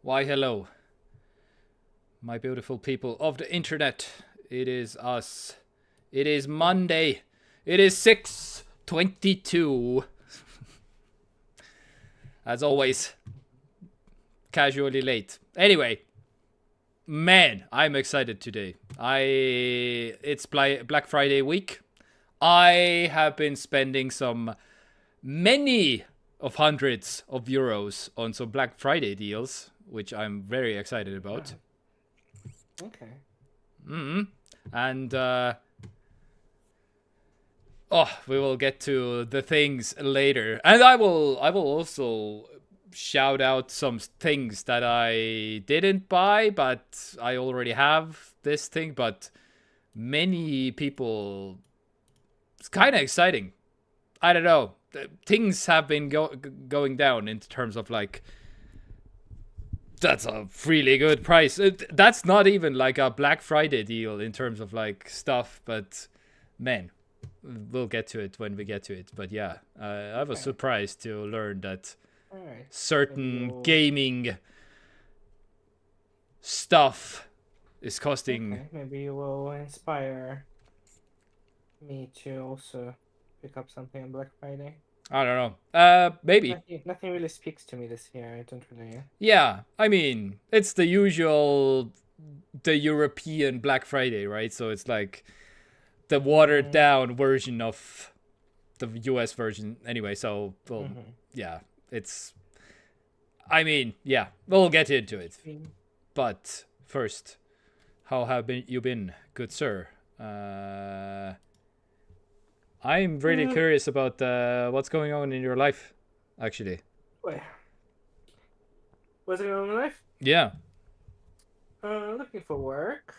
Why, hello, my beautiful people of the internet. It is us. It is Monday. It is 6:22. As always, casually late. Anyway, man, I'm excited today. It's Black Friday week. I have been spending many of hundreds of euros on some Black Friday deals, which I'm very excited about. Okay. And we will get to the things later, and I will also shout out some things that I didn't buy, but I already have this thing. But many people, it's kind of exciting. I don't know. Things have been going down in terms of like, that's a really good price. That's not even like a Black Friday deal in terms of like stuff, but man, we'll get to it when we get to it. But yeah, I was surprised to learn that certain gaming stuff is costing. Okay. Maybe you will inspire me to also pick up something on Black Friday. I don't know. Maybe. Nothing really speaks to me this year. I don't really. Yeah, I mean, it's the usual, the European Black Friday, right? So it's like the watered down version of the US version anyway. So, well, yeah, it's, I mean, yeah, we'll get into it. But first, how have you been, good sir? I'm really curious about what's going on in your life, actually. Wait. What's going on in life? Yeah. Looking for work.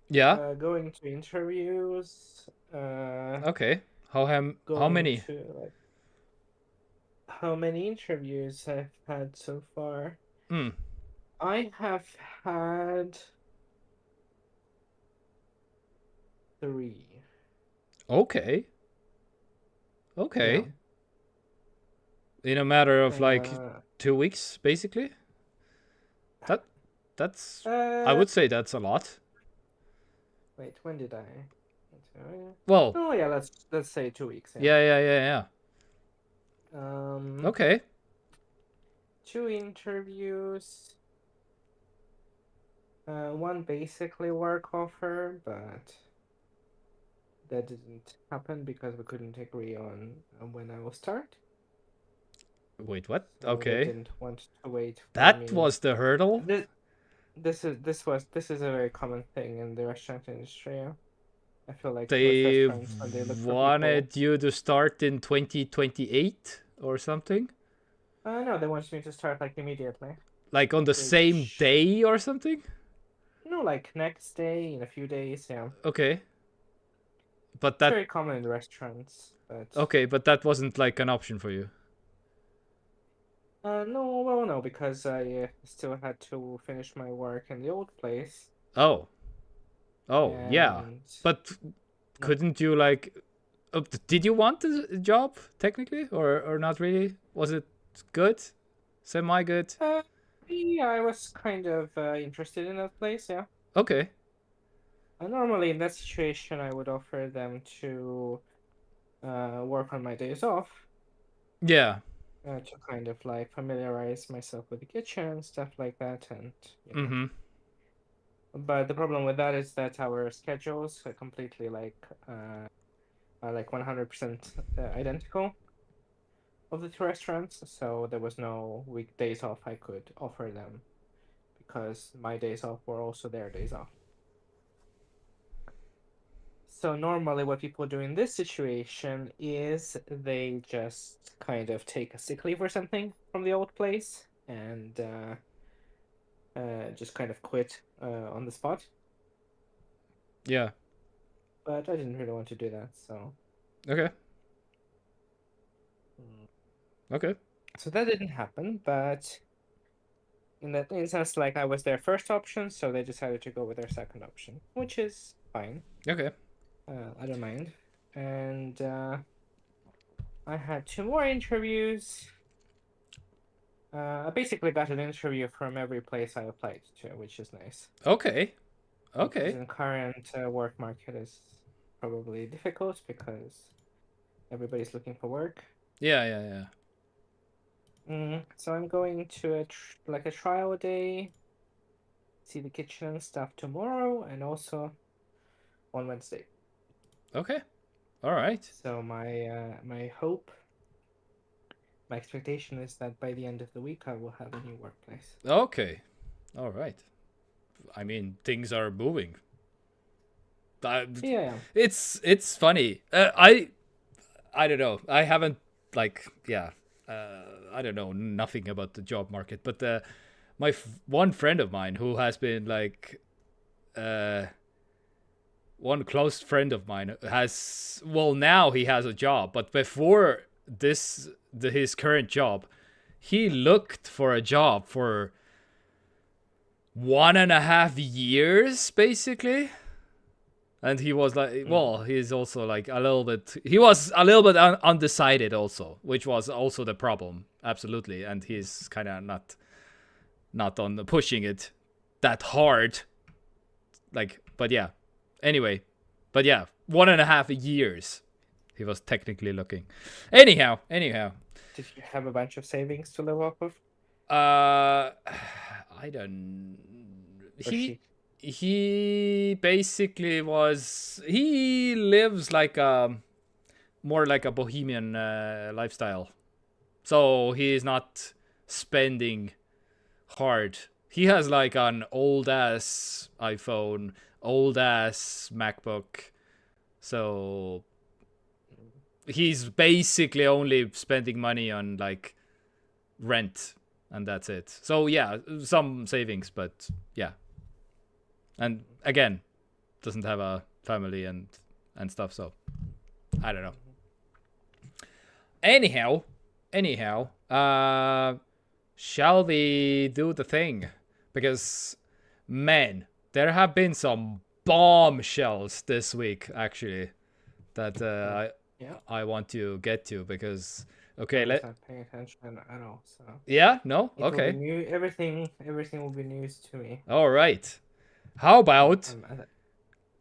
Yeah. Going to interviews. Okay. How many? How many interviews I've had so far? I have had 3. Okay. Yeah. In a matter of like 2 weeks, basically. That's I would say that's a lot. Wait, when did I? Well. Oh yeah, let's say 2 weeks. Yeah. Okay. 2 interviews. 1 basically work offer, but that didn't happen because we couldn't agree on when I will start. Wait, what? So okay. They didn't want to wait for that me. was the hurdle? This is a very common thing in the restaurant industry. Yeah? I feel like They most restaurants, when they look for wanted people, you to start in 2028 or something? no, they want me to start like immediately. Like on the same day or something? No, like next day, in a few days, yeah. Okay. But It's very common in restaurants, but... Okay, but that wasn't like an option for you. No, because I still had to finish my work in the old place. Oh, yeah. But couldn't you like... did you want the job, technically? Or not really? Was it good? Semi-good? Yeah, I was kind of interested in that place, yeah. Okay. Normally, in that situation, I would offer them to work on my days off. Yeah. To kind of like familiarize myself with the kitchen and stuff like that, and you know. But the problem with that is that our schedules are completely like 100% identical of the 2 restaurants, so there was no weekdays off I could offer them because my days off were also their days off. So normally what people do in this situation is they just kind of take a sick leave or something from the old place and just kind of quit on the spot. Yeah. But I didn't really want to do that, so... Okay. Okay. So that didn't happen, but in that instance, like, I was their first option, so they decided to go with their second option, which is fine. Okay. I don't mind. And I had 2 more interviews. I basically got an interview from every place I applied to, which is nice. Okay. Because Okay. in current work market is probably difficult because everybody's looking for work. Yeah, yeah, yeah. So I'm going to a trial day, see the kitchen and stuff tomorrow, and also on Wednesday. Okay. All right. So my hope, my expectation is that by the end of the week I will have a new workplace. Okay. All right. I mean, things are moving. Yeah. It's funny. I don't know. I haven't like yeah. I don't know nothing about the job market, but one friend of mine who has been like one close friend of mine has now he has a job, but before his current job, he looked for a job for 1.5 years basically. And he was like, well, he's also like he was a little bit undecided also, which was also the problem. Absolutely. And he's kind of not on the pushing it that hard. Like, but yeah. Anyway, but yeah, 1.5 years he was technically looking. Anyhow. Did you have a bunch of savings to live off of? I don't. He basically he lives like more like a bohemian lifestyle, so he is not spending hard. He has like an old ass iPhone, old ass MacBook, so he's basically only spending money on like rent, and that's it. So yeah, some savings, but yeah. And again, doesn't have a family and stuff, so I don't know. Anyhow, shall we do the thing? Because man, there have been some bombshells this week actually that I want to get to because okay, I'm not paying attention at all. So yeah, no, okay, everything will be news to me. All right. How about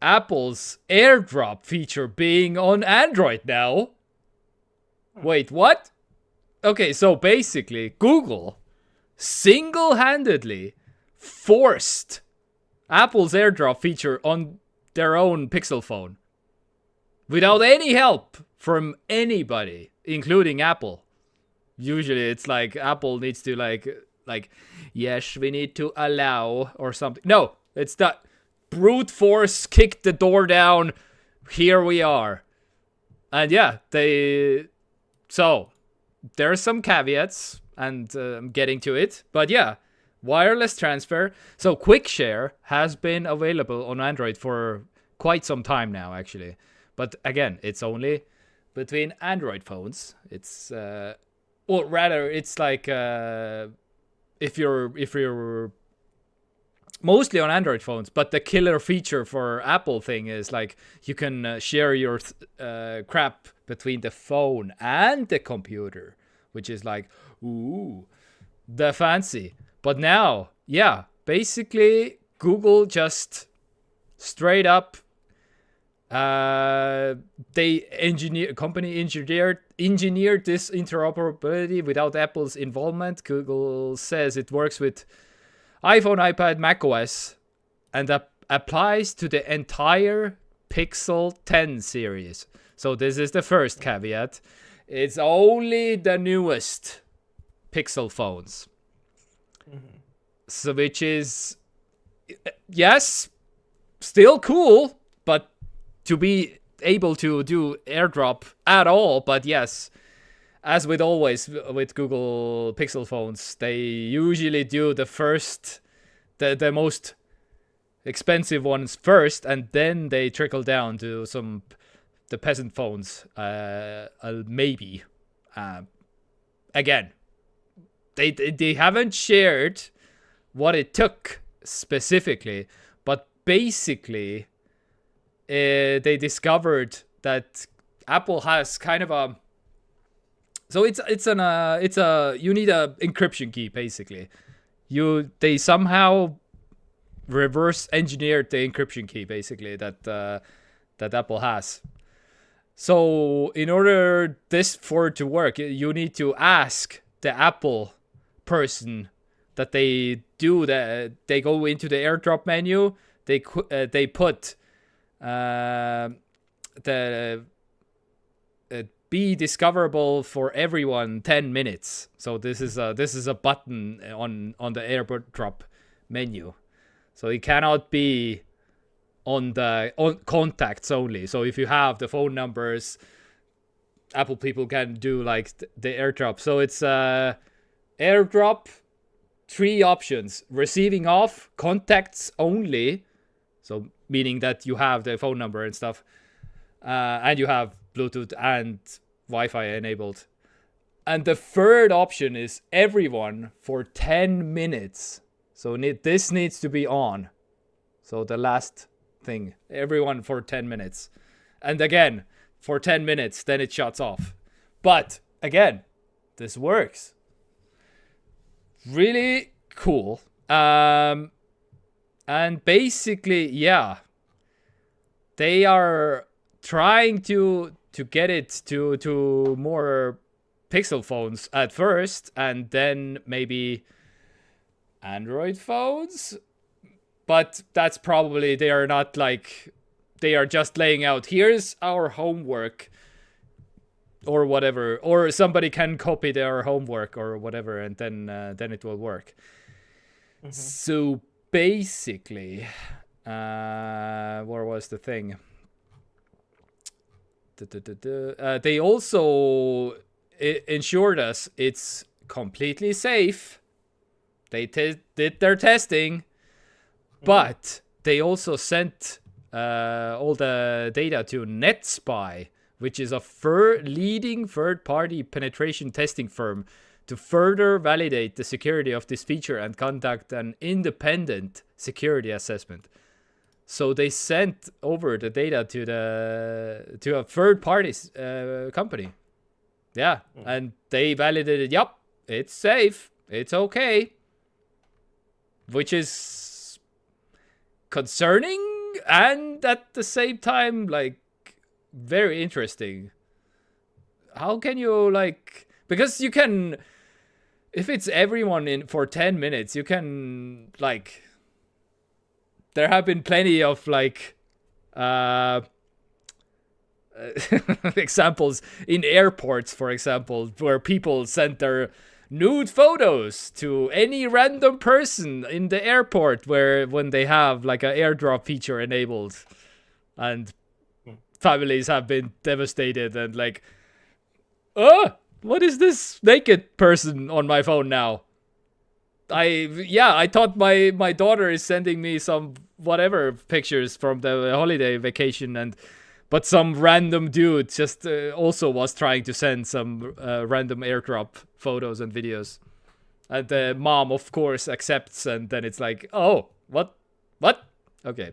Apple's AirDrop feature being on Android now? Wait, what? Okay, so basically, Google single-handedly forced Apple's AirDrop feature on their own Pixel phone without any help from anybody, including Apple. Usually, it's like Apple needs to like, yes, we need to allow or something. No. It's that brute force kicked the door down. Here we are. And yeah, so there's some caveats and I'm getting to it. But yeah, wireless transfer. So Quick Share has been available on Android for quite some time now, actually. But again, it's only between Android phones. It's, or rather, it's like if you're mostly on Android phones, but the killer feature for Apple thing is like you can share your crap between the phone and the computer, which is like, ooh, the fancy. But now, yeah, basically Google just straight up, company engineered this interoperability without Apple's involvement. Google says it works with iPhone, iPad, macOS, and applies to the entire Pixel 10 series. So this is the first caveat. It's only the newest Pixel phones. So which is, yes, still cool, but to be able to do AirDrop at all, but yes, as with always with Google Pixel phones, they usually do the most expensive ones first, and then they trickle down to the peasant phones. Maybe. Again, they haven't shared what it took specifically, but basically, they discovered that Apple has kind of a So it's a you need a encryption key basically. They somehow reverse engineered the encryption key basically that Apple has. So in order for it to work, you need to ask the Apple person that they do that. They go into the AirDrop menu. They put the be discoverable for everyone 10 minutes. So this is a button on the AirDrop menu. So it cannot be on contacts only. So if you have the phone numbers, Apple people can do like the AirDrop. So it's AirDrop, 3 options: receiving off, contacts only. So meaning that you have the phone number and stuff, and you have Bluetooth and Wi-Fi enabled. And the third option is everyone for 10 minutes. So this needs to be on. So the last thing, everyone for 10 minutes. And again, for 10 minutes, then it shuts off. But again, this works. Really cool. And basically, yeah, they are trying to get it to more Pixel phones at first, and then maybe Android phones. But that's probably, they are not like, they are just laying out, here's our homework or whatever, or somebody can copy their homework or whatever, and then it will work. Mm-hmm. So basically, where was the thing? They also ensured us it's completely safe. They did their testing, but they also sent all the data to NetSpy, which is a leading third-party penetration testing firm, to further validate the security of this feature and conduct an independent security assessment. So they sent over the data to a third-party company. Yeah, and they validated, yep, it's safe, it's okay. Which is concerning and at the same time, like, very interesting. How can you, like, because you can, if it's everyone in for 10 minutes, you can, like, there have been plenty of, like, examples in airports, for example, where people sent their nude photos to any random person in the airport when they have like an AirDrop feature enabled, and families have been devastated and like, what is this naked person on my phone now? I thought my daughter is sending me some whatever pictures from the holiday vacation, but some random dude just also was trying to send some random AirDrop photos and videos. And the mom, of course, accepts, and then it's like, oh, what? Okay.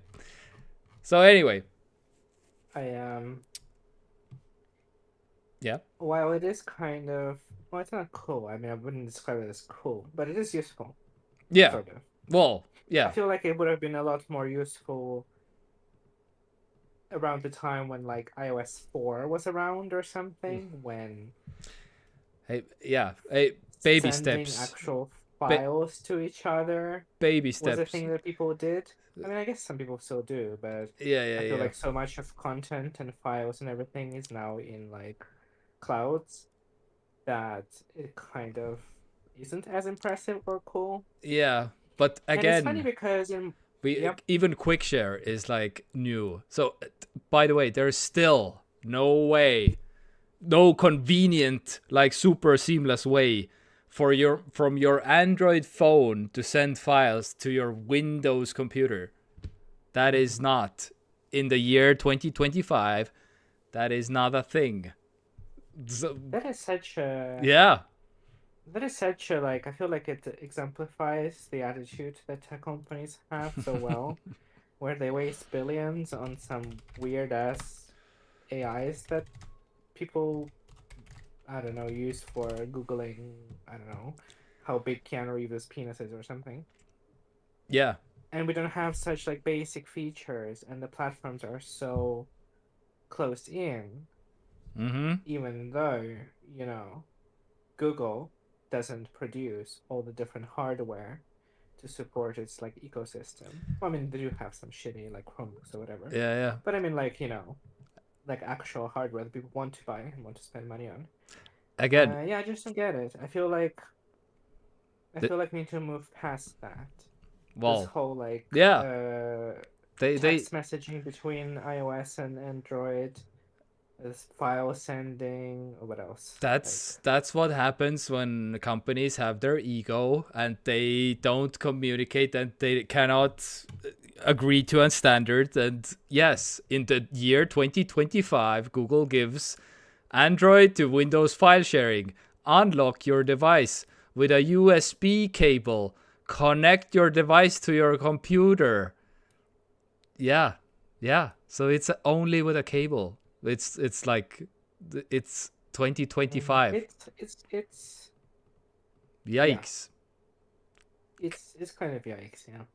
So anyway. Yeah. While it is kind of, well, it's not cool. I mean, I wouldn't describe it as cool, but it is useful. Yeah. Sort of. Well, yeah. I feel like it would have been a lot more useful around the time when like iOS 4 was around or something, when baby sending steps, actual files to each other, baby steps was a thing that people did. I mean, I guess some people still do, but I feel like so much of content and files and everything is now in like clouds that it kind of isn't as impressive or cool. Yeah, but again, and it's funny because even quick share is like new. So by the way, there's still no convenient, like super seamless way from your Android phone to send files to your Windows computer. That is not, in the year 2025, that is not a thing. So, that is such a like, I feel like it exemplifies the attitude that tech companies have so well, where they waste billions on some weird ass AIs that people I don't know, used for Googling, I don't know, how big Keanu Reeves' penis is or something. Yeah. And we don't have such like basic features, and the platforms are so close in. Even though, Google doesn't produce all the different hardware to support its like ecosystem. Well, I mean, they do have some shitty like Chromebooks or whatever. Yeah, yeah. But I mean, like, like actual hardware that people want to buy and want to spend money on. Again. Yeah, I just don't get it. I feel like we need to move past that. Well, this whole like text messaging between iOS and Android, this file sending, or what else? That's what happens when companies have their ego and they don't communicate and they cannot agree to a standard. And yes, in the year 2025, Google gives Android to Windows file sharing. Unlock your device with a USB cable. Connect your device to your computer. Yeah. So it's only with a cable. It's like it's 2025. It's yikes. Yeah. It's kind of yikes, yeah.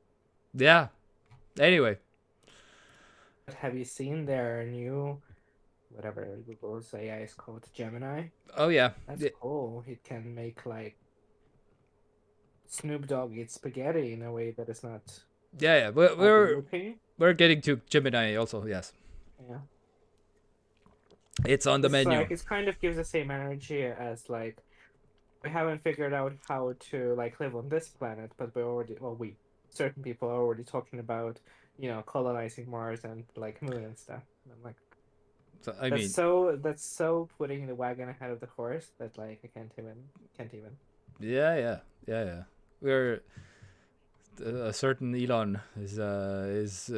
Yeah. Anyway. Have you seen their new whatever Google's AI is called, Gemini? Oh yeah. That's cool. It can make like Snoop Dogg eat spaghetti in a way that is not. Yeah. We're getting to Gemini also. Yes. Yeah. It's on the menu. Like, it kind of gives the same energy as like we haven't figured out how to like live on this planet, but certain people are already talking about colonizing Mars and like Moon and stuff. And I'm like, that's so putting the wagon ahead of the horse that like I can't even. Yeah. We're a certain Elon is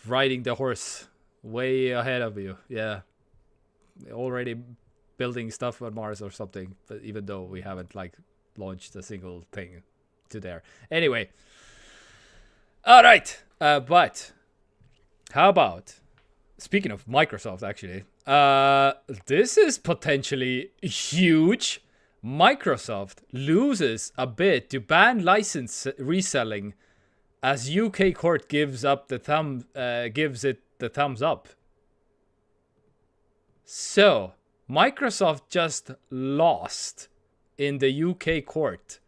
riding the horse way ahead of you. Yeah. Already building stuff on Mars or something, but even though we haven't like launched a single thing to there. Anyway, all right. But how about, speaking of Microsoft, actually, this is potentially huge. Microsoft loses a bid to ban license reselling as UK court gives it the thumbs up. So, Microsoft just lost in the UK court.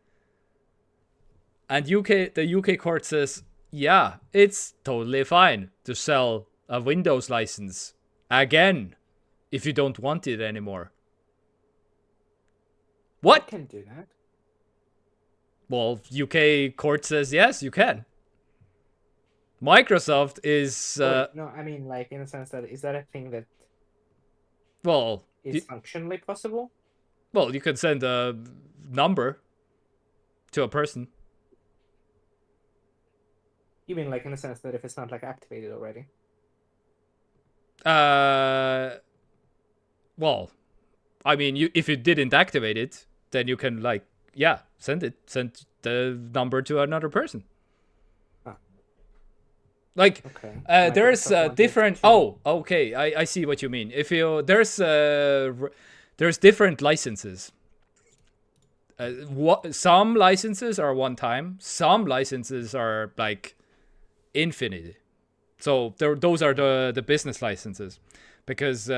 And the UK court says, yeah, it's totally fine to sell a Windows license again if you don't want it anymore. What? I can do that. Well, UK court says yes, you can. Microsoft is... no, I mean, like, in a sense that, is that a thing that... Well... is functionally possible? Well, you can send a number to a person. You mean, like, in a sense that if it's not, like, activated already? Well, I mean, if you didn't activate it, then you can, like, send the number to another person. Like, okay. There's different. Oh, okay. I see what you mean. If you there's different licenses. Some licenses are one time. Some licenses are like infinite. So those are the business licenses, because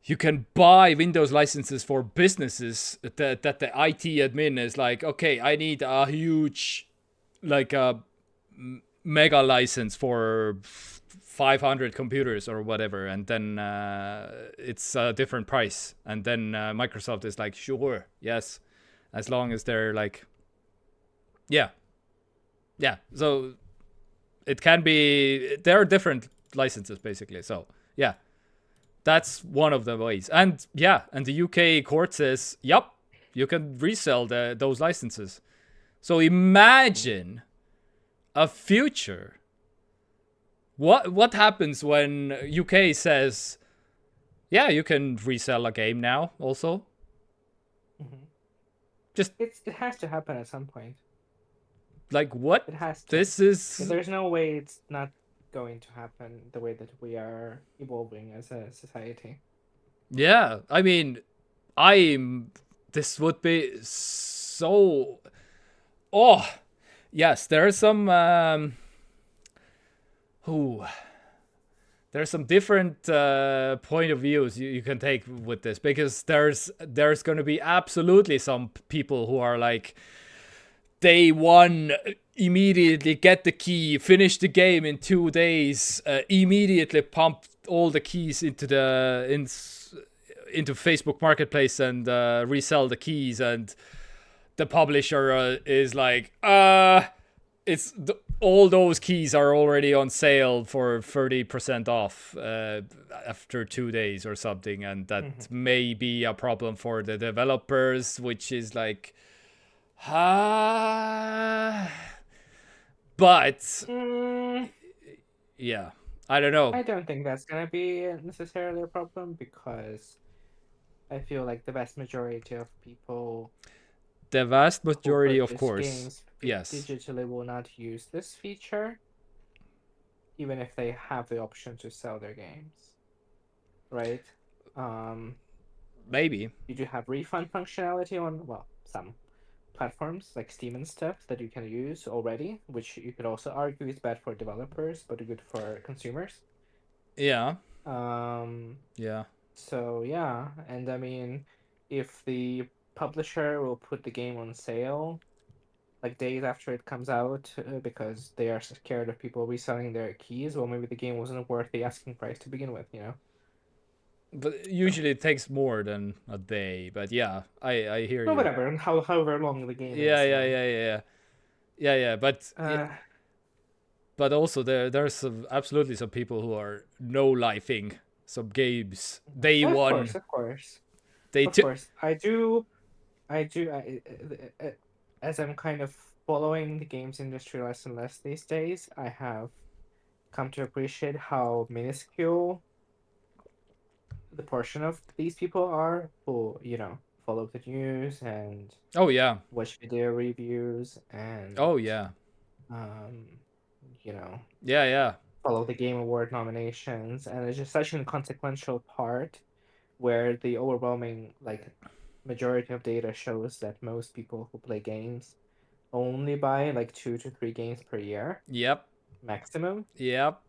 you can buy Windows licenses for businesses that the IT admin is like, okay, I need a huge, like a mega license for 500 computers or whatever, and then it's a different price, and then Microsoft is like, sure, yes, as long as they're like, yeah, so it can be, there are different licenses basically, so yeah, that's one of the ways. And the UK court says, yep, you can resell those licenses. So imagine a future. What happens when UK says, yeah, you can resell a game now also? Mm-hmm. Just it has to happen at some point. Like, what? It has to. This is... There's no way it's not going to happen the way that we are evolving as a society. Yeah, I mean, this would be so. Oh, yes, there are some. Ooh, there's some different point of views you can take with this, because there's going to be absolutely some people who are like, day one, immediately get the key, finish the game in 2 days, immediately pump all the keys into Facebook Marketplace and resell the keys, and the publisher is like, all those keys are already on sale for 30% off after 2 days or something, and that may be a problem for the developers, which is like, but yeah, I don't know. I don't think that's gonna be necessarily a problem, because I feel like the vast majority of people, Of course, games yes, digitally, will not use this feature, even if they have the option to sell their games, right? Maybe you do have refund functionality on, well, some platforms like Steam and stuff that you can use already, which you could also argue is bad for developers but good for consumers. Yeah. Yeah. So yeah, and I mean, if the publisher will put the game on sale like days after it comes out because they are scared of people reselling their keys, well, maybe the game wasn't worth the asking price to begin with, you know? But usually it takes more than a day. But yeah, I hear you. Whatever, and however long the game is. Yeah. But also there's absolutely some people who are no-lifing some games day one. Of course. I do. As I'm kind of following the games industry less and less these days, I have come to appreciate how minuscule the portion of these people are who, follow the news and watch video reviews and follow the Game Award nominations, and it's just such an inconsequential part where the overwhelming majority of data shows that most people who play games only buy 2 to 3 games per year. Yep. Maximum. Yep.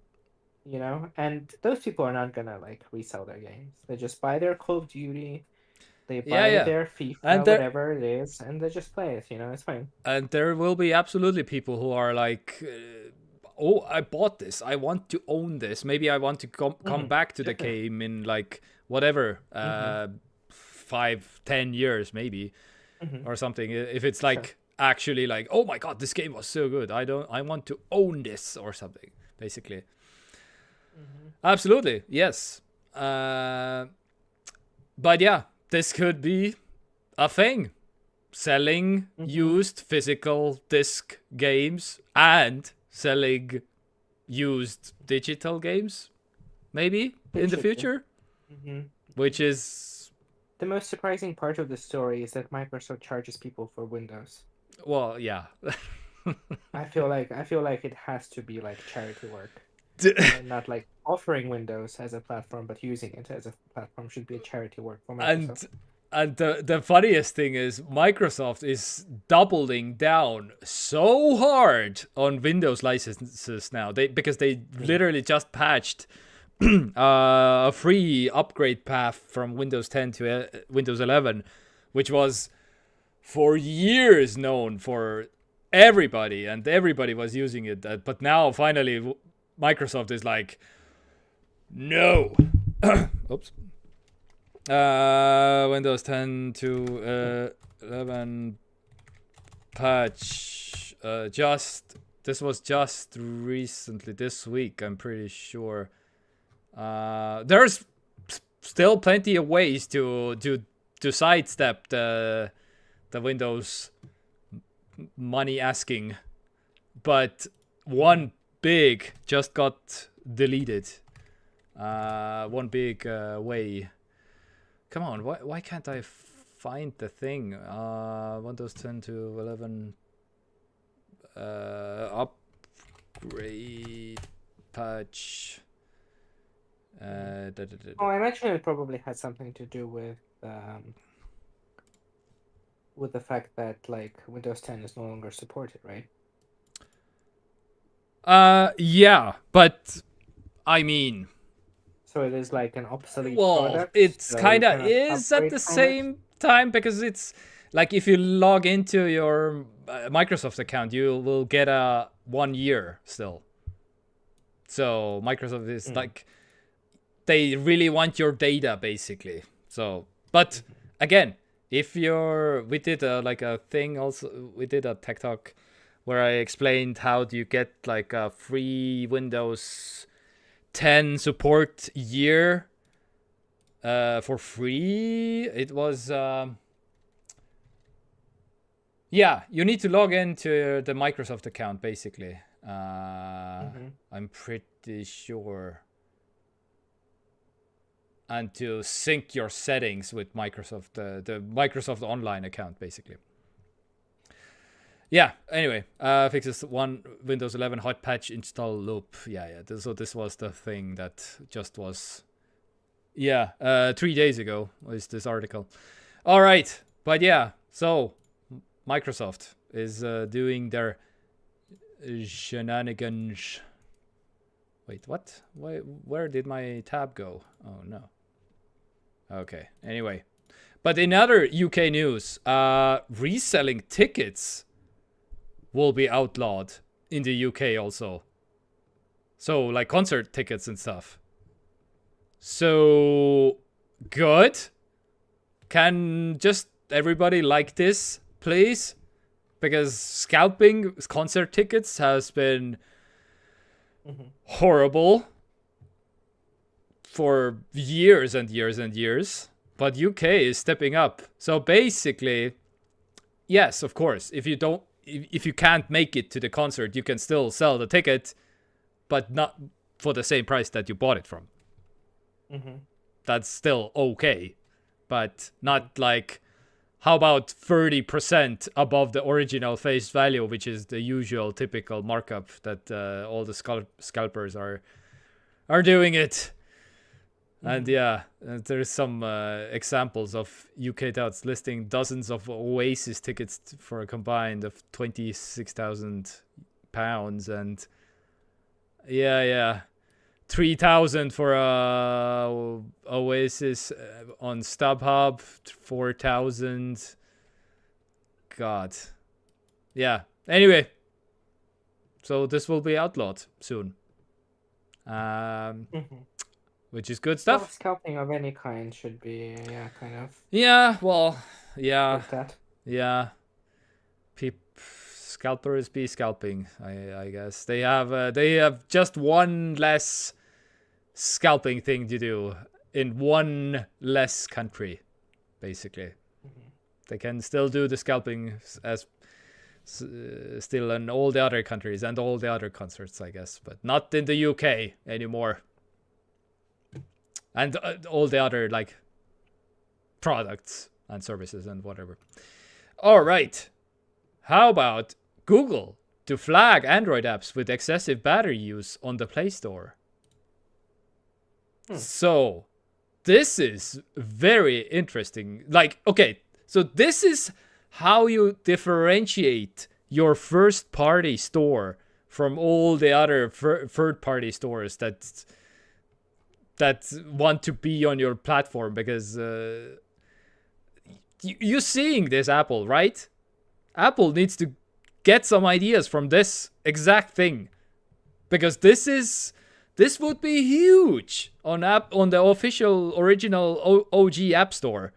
And those people are not gonna resell their games. They just buy their Call of Duty, they buy their FIFA, and whatever it is, and they just play it. It's fine. And there will be absolutely people who are like, oh, I bought this, I want to own this. Maybe I want to come back to the game in whatever, 5-10 years maybe, or something. If it's actually oh my god, this game was so good, I want to own this or something, basically. Absolutely, yes. But yeah, this could be a thing. Selling used physical disc games and selling used digital games, maybe in the future. Which is the most surprising part of the story, is that Microsoft charges people for Windows. Well, yeah. I feel like it has to be charity work. Not offering Windows as a platform, but using it as a platform should be a charity work for Microsoft. And the funniest thing is Microsoft is doubling down so hard on Windows licenses now. Because they literally just patched a free upgrade path from Windows 10 to Windows 11, which was for years known for everybody, and everybody was using it. But now finally Microsoft is like, no. Oops. Windows 10 to 11 patch. This was just recently, this week, I'm pretty sure. There's still plenty of ways to sidestep the Windows money asking, but one big just got deleted. One big way. Come on, why can't I find the thing? Windows 10 to 11 upgrade patch. I imagine it probably had something to do with the fact that like Windows 10 is no longer supported, right? Yeah, but I mean, so it is like an obsolete well, product. it's So kind of is at the same time, because it's like if you log into your Microsoft account, you will get a 1 year still. So Microsoft is like, they really want your data basically. So, but again, if we did a thing also, we did a TekTok where I explained how do you get like a free Windows 10 support year for free. It was yeah, you need to log into the Microsoft account basically. I'm pretty sure, and to sync your settings with Microsoft, the Microsoft Online account basically. Yeah, anyway, fixes one Windows 11 hot patch install loop. Yeah. So this was the thing that just was, 3 days ago was this article. All right, but yeah, so Microsoft is doing their shenanigans. Wait, what? Where did my tab go? Oh no. Okay, anyway. But in other UK news, reselling tickets will be outlawed in the UK also. So like concert tickets and stuff. So good. Can just everybody like this, please? Because scalping concert tickets has been horrible for years and years and years. But UK is stepping up. So basically, yes, of course, if you can't make it to the concert, you can still sell the ticket, but not for the same price that you bought it from. That's still okay, but not like, how about 30% above the original face value, which is the usual typical markup that all the scalpers are doing it. And there's some examples of UK touts listing dozens of Oasis tickets for a combined of £26,000, and 3,000 for Oasis on StubHub, 4,000. God, yeah. Anyway, so this will be outlawed soon. Which is good stuff. Well, scalping of any kind should be, kind of. Yeah, well, like that. Yeah. Scalpers be scalping, I guess. They have just one less scalping thing to do in one less country, basically. They can still do the scalping as still in all the other countries and all the other concerts, I guess, but not in the UK anymore. And all the other like products and services and whatever. All right. How about Google to flag Android apps with excessive battery use on the Play Store? So this is very interesting. Like, okay, so this is how you differentiate your first party store from all the other third party stores that want to be on your platform, because you're seeing this, Apple, right? Apple needs to get some ideas from this exact thing, because this would be huge on the official original OG App Store.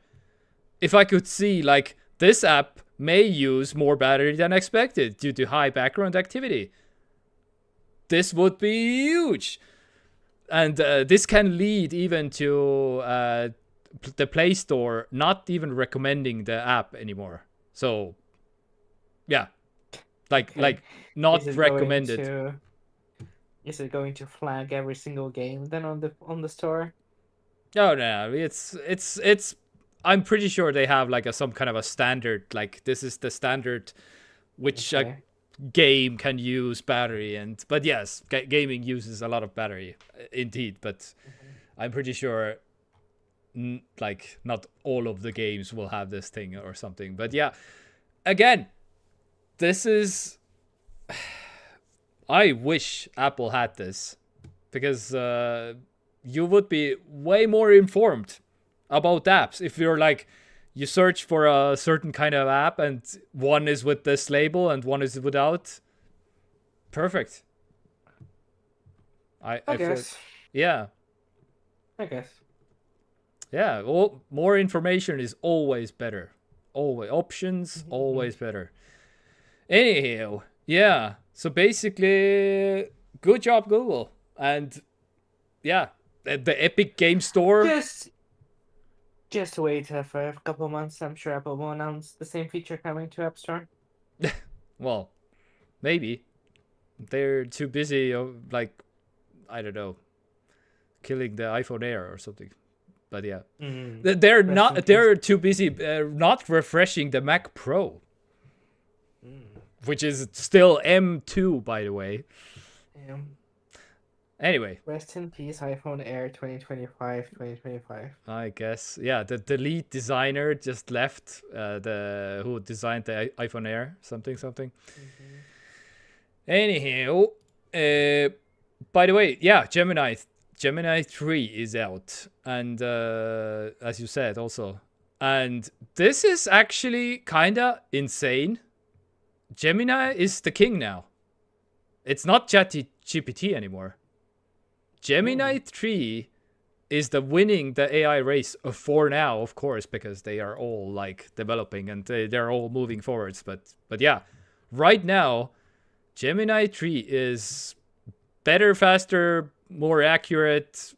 If I could see like this app may use more battery than expected due to high background activity, this would be huge. And this can lead even to the Play Store not even recommending the app anymore. So, yeah, like not recommended. Is it going to flag every single game then on the store? Oh no, it's. I'm pretty sure they have like some kind of a standard. Like this is the standard, which a game can use battery, but yes, gaming uses a lot of battery indeed. But I'm pretty sure like not all of the games will have this thing or something. But yeah, again, this is I wish Apple had this, because you would be way more informed about apps if you're like, you search for a certain kind of app and one is with this label and one is without. Perfect. I guess. Yeah. I guess. Yeah. Well, more information is always better. Always. Options, always better. Anyhow, yeah. So basically, good job, Google. And yeah, the Epic Game Store. Just wait for a couple months. I'm sure Apple will announce the same feature coming to App Store. Well, maybe. They're too busy, like, I don't know, killing the iPhone Air or something. But yeah, they're too busy not refreshing the Mac Pro, which is still M2, by the way. Yeah. Anyway. Rest in peace, iPhone Air 2025. I guess. Yeah, the lead designer just left, who designed the iPhone Air, something. Anyhow, by the way, yeah, Gemini 3 is out, and as you said also, and this is actually kinda insane. Gemini is the king now. It's not ChatGPT anymore. Gemini 3 is winning the AI race for now, of course, because they are all like developing and they're all moving forwards. But yeah, right now, Gemini 3 is better, faster, more accurate,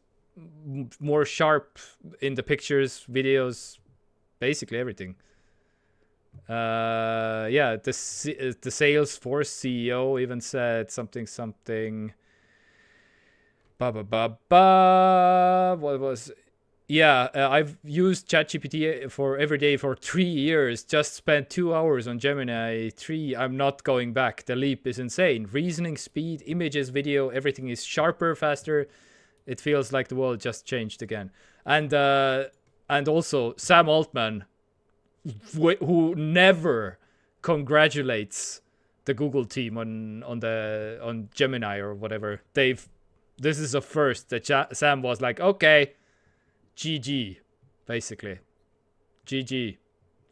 more sharp in the pictures, videos, basically everything. Yeah, the Salesforce CEO even said something. What was? Yeah, I've used ChatGPT for every day for 3 years. Just spent 2 hours on Gemini 3. I'm not going back. The leap is insane. Reasoning speed, images, video, everything is sharper, faster. It feels like the world just changed again. And also Sam Altman, who never congratulates the Google team on Gemini or whatever. This is a first that Sam was like, okay, GG, basically. GG.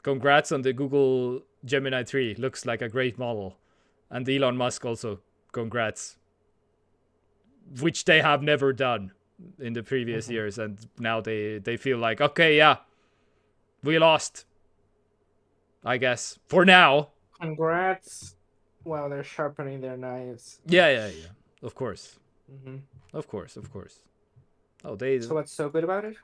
Congrats on the Google Gemini 3. Looks like a great model. And Elon Musk also, congrats. Which they have never done in the previous years. And now they feel like, okay, yeah, we lost, I guess. For now. Congrats while they're sharpening their knives. Yeah. Of course. Mm-hmm. Of course. Oh, So what's so good about it?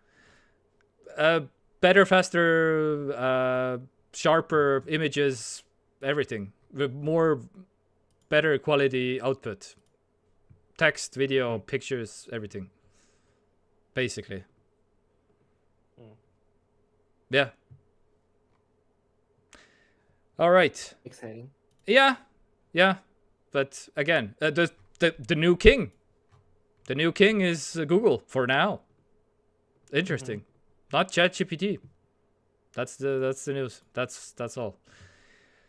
Better, faster, sharper images, everything. With better quality output. Text, video, pictures, everything. Basically. Yeah. All right. Exciting. Yeah. But again, the new king. The new king is Google for now. Interesting. Not ChatGPT. That's the news. That's all.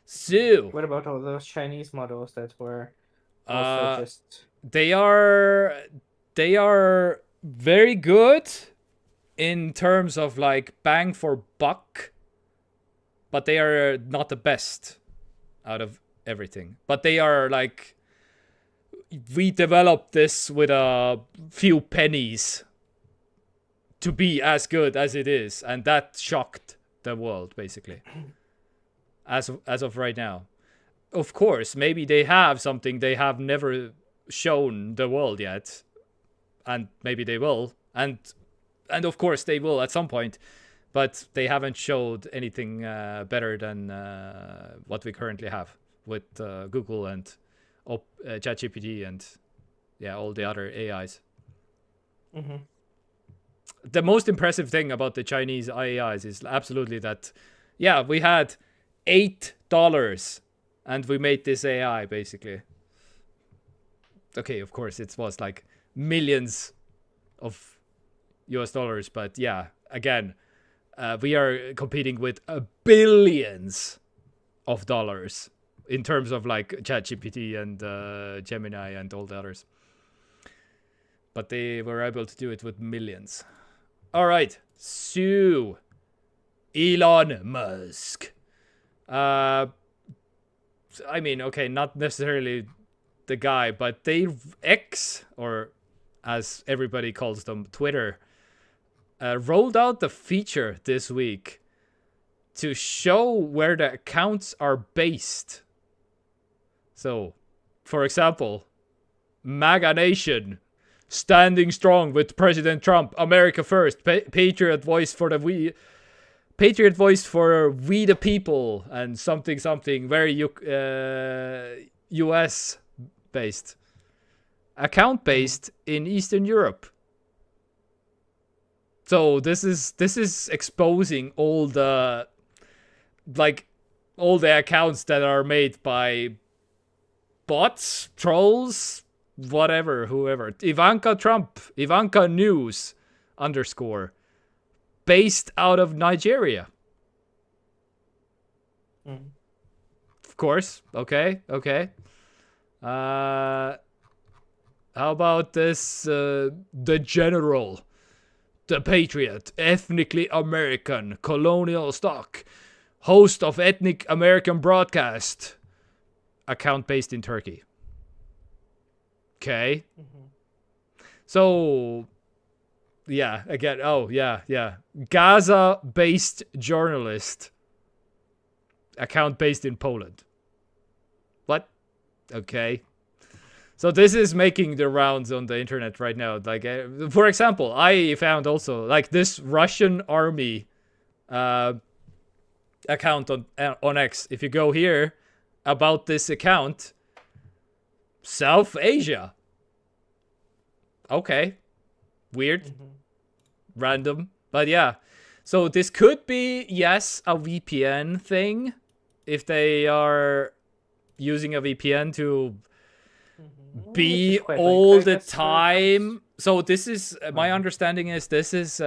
So what about all those Chinese models that were also just? They are very good in terms of like bang for buck, but they are not the best out of everything. But they are like, we developed this with a few pennies to be as good as it is, and that shocked the world basically. As of right now, of course, maybe they have something they have never shown the world yet, and maybe they will, and of course they will at some point, but they haven't showed anything better than what we currently have with Google and ChatGPT and all the other AIs. The most impressive thing about the Chinese AIs is absolutely that, we had $8 and we made this AI basically. Okay, of course it was like millions of US dollars. But yeah, again, we are competing with billions of dollars in terms of like ChatGPT and Gemini and all the others. But they were able to do it with millions. All right, so Elon Musk. I mean, okay, not necessarily the guy, but X, or as everybody calls them, Twitter, rolled out the feature this week to show where the accounts are based. So, for example, MAGA Nation, standing strong with President Trump, America first, Patriot voice for we the people, and something very US based. Account based in Eastern Europe. So this is exposing all the accounts that are made by bots, trolls, whatever, whoever. Ivanka Trump, Ivanka News _ based out of Nigeria. Of course. Okay. How about this? The General, the Patriot, ethnically American, colonial stock, host of ethnic American broadcast, account based in Turkey. Okay. So, yeah, again, Gaza-based journalist, account based in Poland. What? Okay. So this is making the rounds on the internet right now. Like, for example, I found also like this Russian army account on X. If you go here about this account, South Asia. Okay. Weird. Random. But yeah. So this could be, yes, a VPN thing. If they are using a VPN to be all the time. So this is, my understanding is this is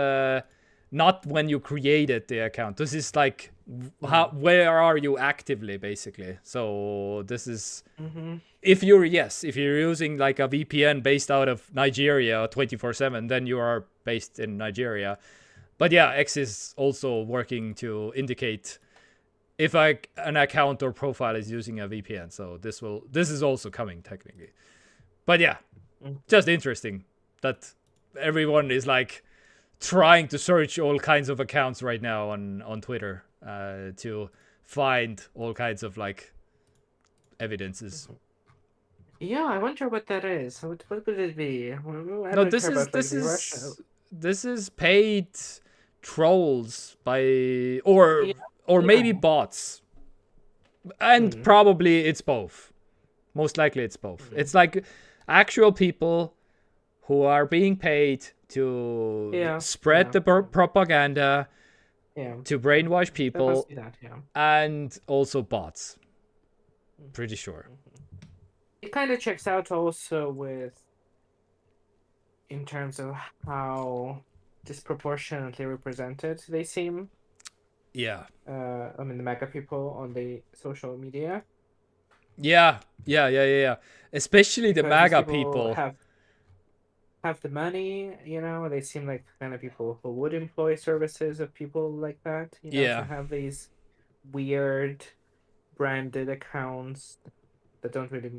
not when you created the account. This is like, where are you actively, basically. So this is, if you're using like a VPN based out of Nigeria 24/7, then you are based in Nigeria. But yeah, X is also working to indicate if an account or profile is using a VPN. So this is also coming technically. But yeah, just interesting that everyone is like trying to search all kinds of accounts right now on Twitter to find all kinds of like evidences. Yeah, I wonder what that is. What would it be? No, this is paid trolls by or maybe bots, and probably it's both. Most likely it's both. It's like actual people who are being paid to spread the propaganda, to brainwash people, and also bots. Pretty sure. It kind of checks out also in terms of how disproportionately represented they seem. Yeah. I mean, the MAGA people on the social media. Yeah. Especially the MAGA people have the money, they seem like the kind of people who would employ services of people like that, to have these weird branded accounts that don't really,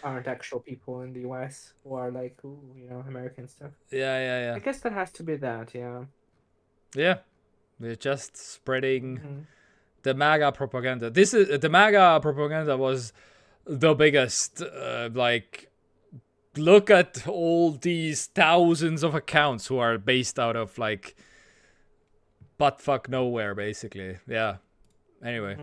aren't actual people in the US who are like, American stuff. Yeah. I guess that has to be that, yeah. Yeah. They're just spreading the MAGA propaganda. The MAGA propaganda was the biggest, look at all these thousands of accounts who are based out of like buttfuck nowhere, basically. Yeah. Anyway.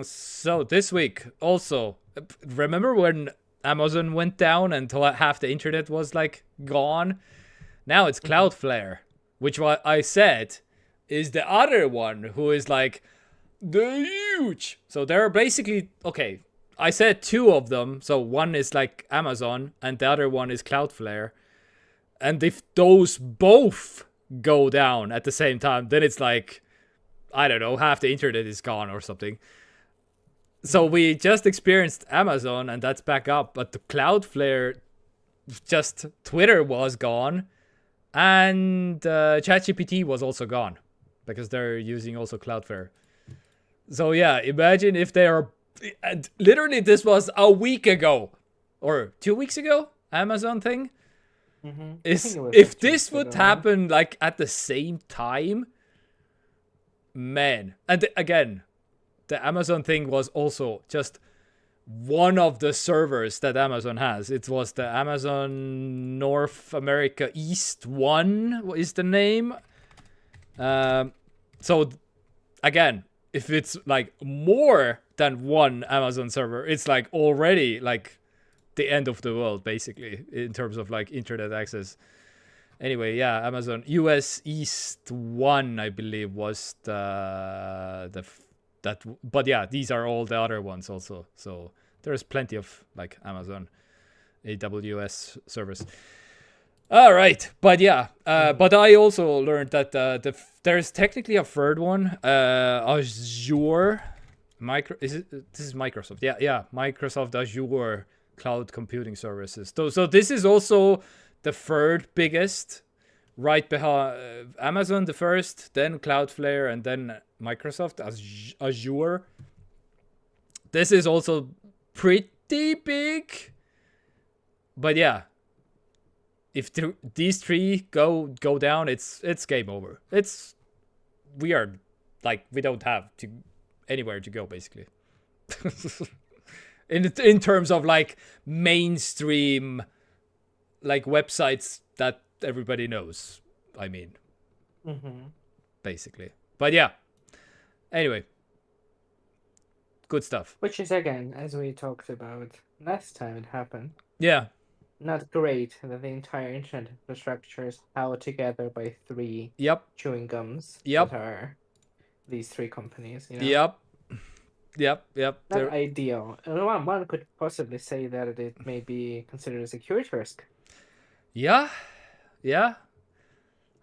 So this week also, remember when Amazon went down and half the internet was like gone? Now it's Cloudflare, which what I said is the other one who is like the huge. So they're basically, okay, I said two of them. So one is like Amazon and the other one is Cloudflare. And if those both go down at the same time, then it's like, I don't know, half the internet is gone or something. So we just experienced Amazon and that's back up. But the Cloudflare, just Twitter was gone. And ChatGPT was also gone. Because they're using also Cloudflare. So yeah, imagine if they are... Literally, this was a week ago. Or 2 weeks ago? Amazon thing? If this would happen like at the same time, man. And again, the Amazon thing was also just one of the servers that Amazon has. It was the Amazon North America East 1 is the name. So again, if it's like more than one Amazon server, it's like already like the end of the world, basically, in terms of like internet access. Anyway, yeah, Amazon US East 1, I believe, was that. But yeah, these are all the other ones also. So there's plenty of like Amazon AWS servers. All right, but yeah, but I also learned that there's technically a third one, Azure, this is Microsoft, yeah, Microsoft Azure Cloud Computing Services. So this is also the third biggest, right behind Amazon, the first, then Cloudflare, and then Microsoft Azure. This is also pretty big, but yeah. If these three go down, it's game over. We don't have anywhere to go, basically. in terms of like mainstream like websites that everybody knows. I mean, basically. But yeah. Anyway, good stuff. Which is again, as we talked about last time it happened. Yeah. Not great that the entire internet infrastructure is held together by three chewing gums that are these three companies. You know? Yep. Not ideal. One could possibly say that it may be considered a security risk. Yeah.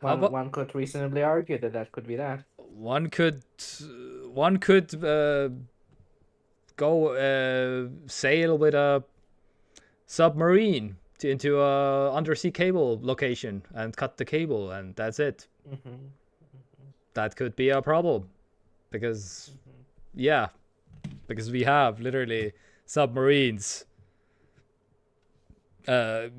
One could reasonably argue that could be that. One could go sail with a submarine into a undersea cable location and cut the cable, and that's it. That could be a problem because because we have literally submarines. I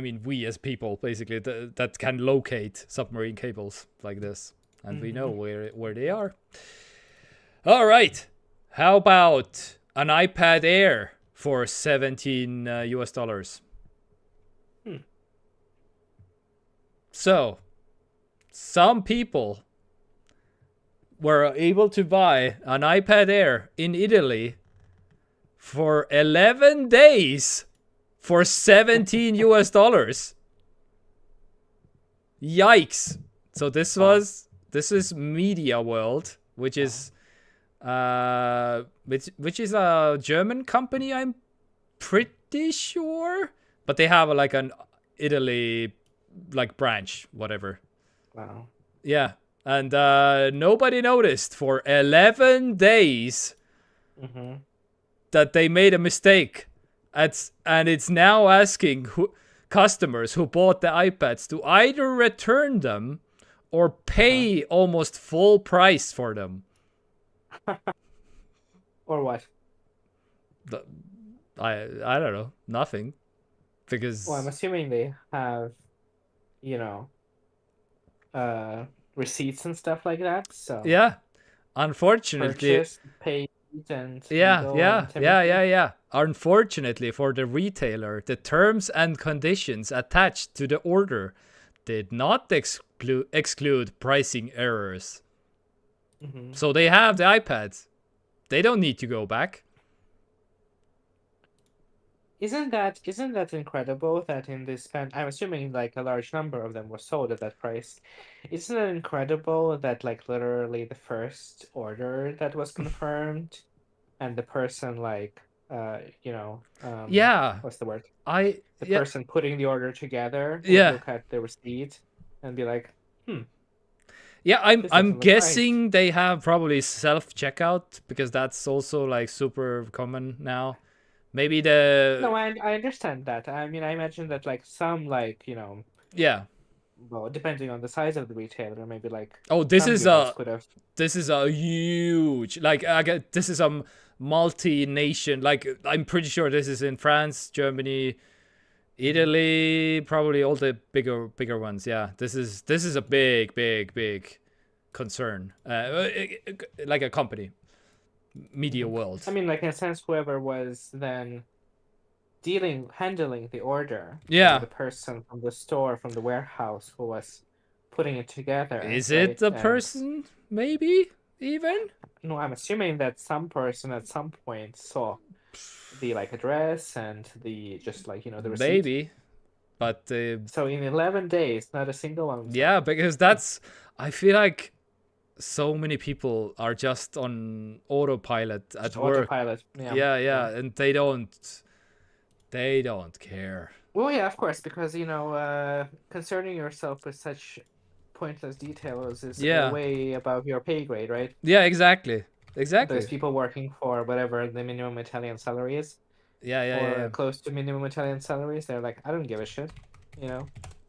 mean, we as people basically that can locate submarine cables like this, and we know where they are. All right, how about an iPad Air for $17 US? So, some people were able to buy an iPad Air in Italy for 11 days for $17 US. Yikes. So this is MediaWorld, which is which is a German company, I'm pretty sure, but they have like an Italy like branch, whatever. Wow. Yeah, and nobody noticed for 11 days that they made a mistake. And it's now asking customers who bought the iPads to either return them or pay almost full price for them. Or what? I don't know. Nothing. Because... Well, I'm assuming they have, receipts and stuff like that. So yeah. Unfortunately... Purchase, paid, and... Yeah. Unfortunately for the retailer, the terms and conditions attached to the order did not exclude pricing errors. So they have the iPads. They don't need to go back. Isn't that incredible that in this span, I'm assuming like a large number of them were sold at that price. Isn't it incredible that like literally the first order that was confirmed and the person like Yeah. What's the word? The person putting the order together would look at the receipt and be like, Yeah, I'm guessing they have probably self-checkout, because that's also like super common now. Maybe No, I understand that. I mean, I imagine that like some like, yeah. Well, depending on the size of the retailer, maybe like this is a huge, like, this is a multi-nation, like, I'm pretty sure this is in France, Germany, Italy, probably all the bigger ones. Yeah, this is a big concern, like a company, MediaWorld. I mean, like, in a sense, whoever was then handling the order, the person from the store, from the warehouse who was putting it together. Is it the person? Maybe even? No, I'm assuming that some person at some point saw the like address and the just like the receipt. Maybe, but so in 11 days, not a single one. Yeah, because that's, I feel like so many people are just on autopilot at work. Yeah, and they don't care. Well, yeah, of course, because concerning yourself with such pointless details is way above your pay grade, right? Yeah, exactly. There's people working for whatever the minimum Italian salary is. Or close to minimum Italian salaries. They're like, I don't give a shit,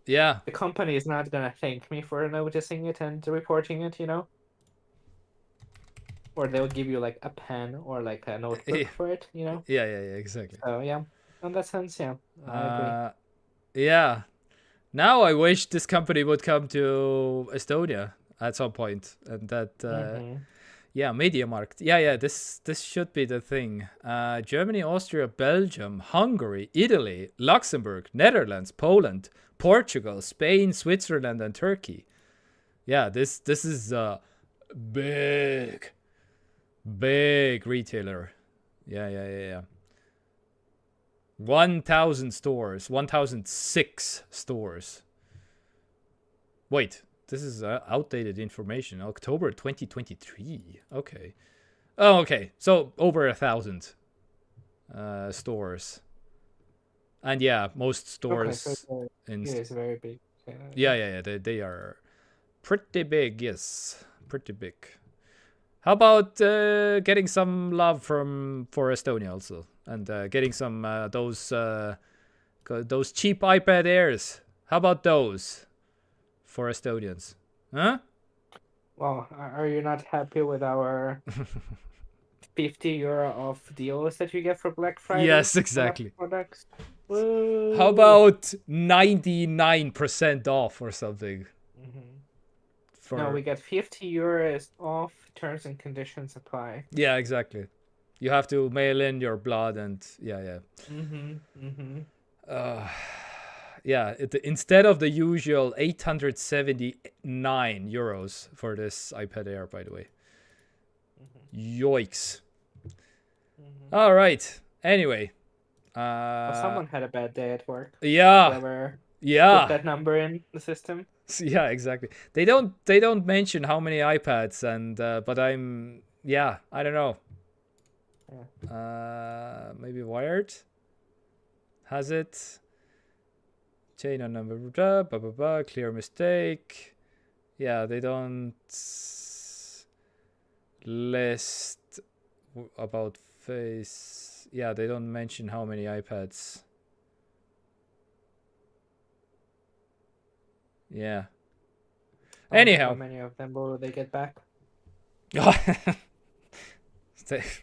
Yeah. The company is not gonna thank me for noticing it and reporting it, Or they'll give you like a pen or like a notebook for it, Yeah, exactly. So yeah, in that sense, yeah, I agree. Yeah. Now I wish this company would come to Estonia at some point, and that yeah, MediaMarkt. Yeah, this should be the thing. Germany, Austria, Belgium, Hungary, Italy, Luxembourg, Netherlands, Poland, Portugal, Spain, Switzerland, and Turkey. Yeah, this is a big retailer. Yeah. 1,000 stores, 1,006 stores. Wait, this is outdated information. October 2023. Okay. Oh, okay. So over 1,000 stores. And yeah, most stores. It is very big. Yeah. They are pretty big. Yes, pretty big. How about getting some love for Estonia also, and getting some those cheap iPad Airs? How about those for Estonians? Huh? Well, are you not happy with our €50 off deals that you get for Black Friday? Yes, exactly. Products? Woo. How about 99% off or something? No, we get €50 off. Terms and conditions apply. Yeah, exactly. You have to mail in your blood and yeah. Yeah, instead of the usual €879 for this iPad Air, by the way. Yoicks. All right. Anyway. Well, someone had a bad day at work. Yeah. Whoever put that number in the system. Yeah, exactly. They don't mention how many iPads, and but I don't know. Yeah. Maybe Wired has it. Chain on number, clear mistake. Yeah, they don't list about face. Yeah, they don't mention how many iPads. Yeah. Anyhow. How many of them will they get back?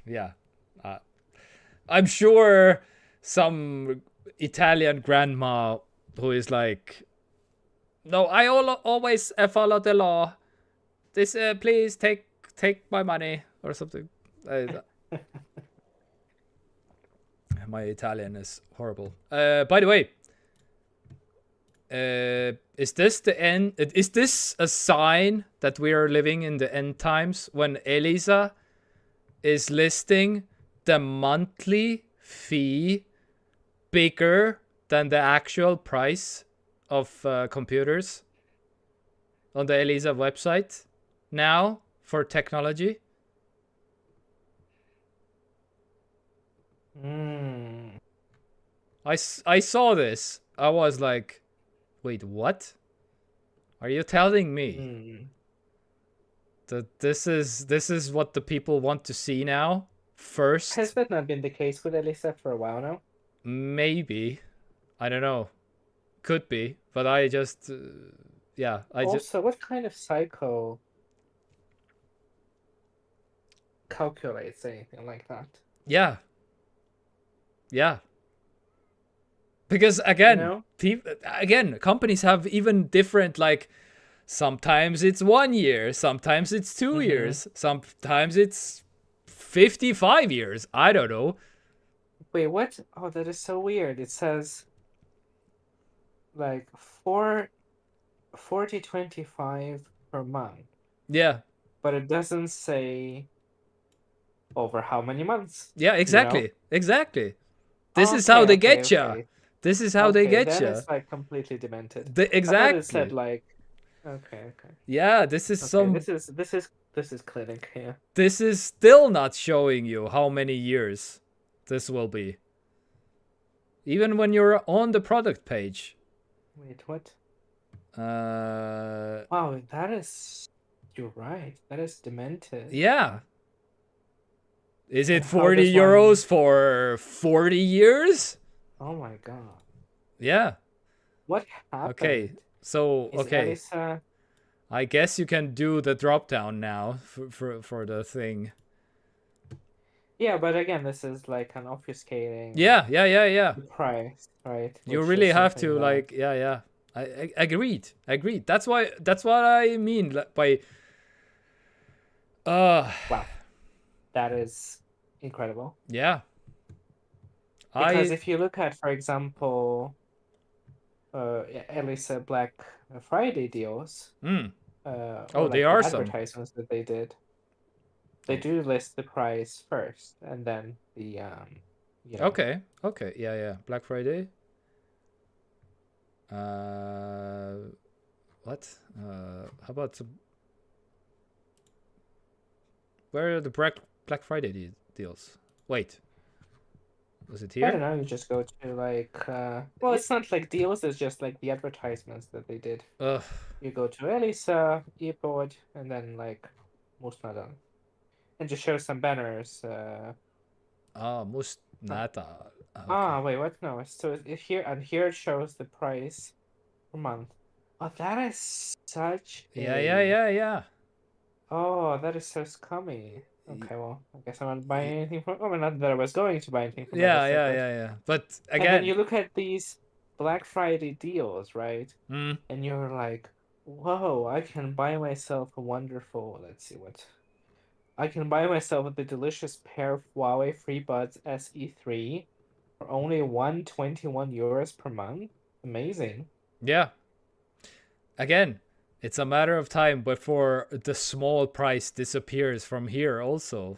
Yeah. I'm sure some Italian grandma who is like, no, I always follow the law. This, please take my money or something. My Italian is horrible. By the way, is this the end? Is this a sign that we are living in the end times when Elisa is listing the monthly fee bigger than the actual price of computers on the Elisa website now for technology? Mm. I saw this. I was like, wait, what? Are you telling me that this is what the people want to see now? First? Has that not been the case with Elisa for a while now? Maybe. I don't know. Could be. But I just... yeah. Also, what kind of psycho calculates anything like that? Yeah. Yeah. Because again, companies have even different, like, sometimes it's 1 year, sometimes it's 2 years, sometimes it's 55 years. I don't know. Wait, what? Oh, that is so weird. It says like 40.25 per month. Yeah. But it doesn't say over how many months. Yeah, exactly. You know? Exactly. This is how they get you. This is how they get then you. it's like completely demented. Exactly. I thought it said like okay. Yeah, this is some This is clinic here. This is still not showing you how many years this will be. Even when you're on the product page. Wait, what? Wow, that is... You're right. That is demented. Yeah. Is it 40 euros for 40 years? Oh my god. Yeah. What happened? Okay, so, okay. Elisa... I guess you can do the drop down now for the thing. Yeah, but again, this is like an obfuscating... Yeah. The price, right? You really have to, like, yeah. I agreed. That's what I mean by... Wow. That is incredible. Yeah. Because if you look at, for example, Elisa Black Friday deals, they are some advertisements that they did. They do list the price first, and then the Okay. Yeah. Black Friday. What? How about some... Where are the Black Friday deals? Wait. Was it here? I don't know, you just go to like well, it's not like deals, it's just like the advertisements that they did. You go to Elisa, eBoard, and then like Mustnada. And just show some banners. Mustnada. Okay. Wait, what? No, so here it shows the price per month. Oh, that is such Yeah. Oh, that is so scummy. Okay, well, I guess I'm not buying anything from... Oh, not that I was going to buy anything from... Yeah. But again... And then you look at these Black Friday deals, right? And you're like, whoa, I can buy myself a wonderful... Let's see what... I can buy myself the delicious pair of Huawei FreeBuds SE3 for only 121 euros per month. Amazing. Yeah. Again, it's a matter of time before the small price disappears from here also.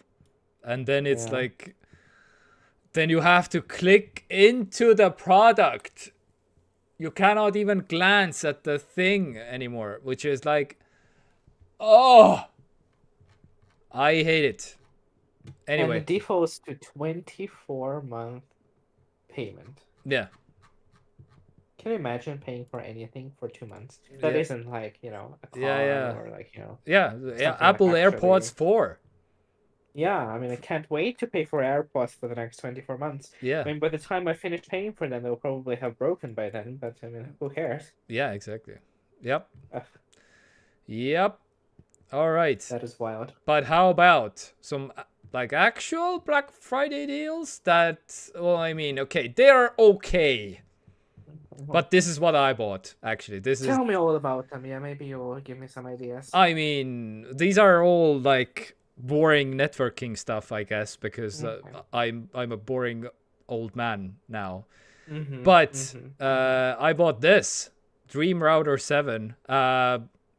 And then it's like... Then you have to click into the product. You cannot even glance at the thing anymore, which is like... Oh! I hate it. Anyway. And it defaults to 24-month payment. Yeah. Can you imagine paying for anything for 2 months? That isn't like, a car or like, Apple AirPods 4. Yeah, I mean, I can't wait to pay for AirPods for the next 24 months. Yeah. I mean, by the time I finish paying for them, they'll probably have broken by then, but I mean, who cares? Yeah, exactly. Yep. Yep. All right. That is wild. But how about some like actual Black Friday deals that, well, I mean, okay, they're okay. But this is what I bought, actually. Tell me all about them. Yeah, maybe you'll give me some ideas. I mean, these are all like boring networking stuff, I guess, because I'm a boring old man now. But I bought this Dream Router 7,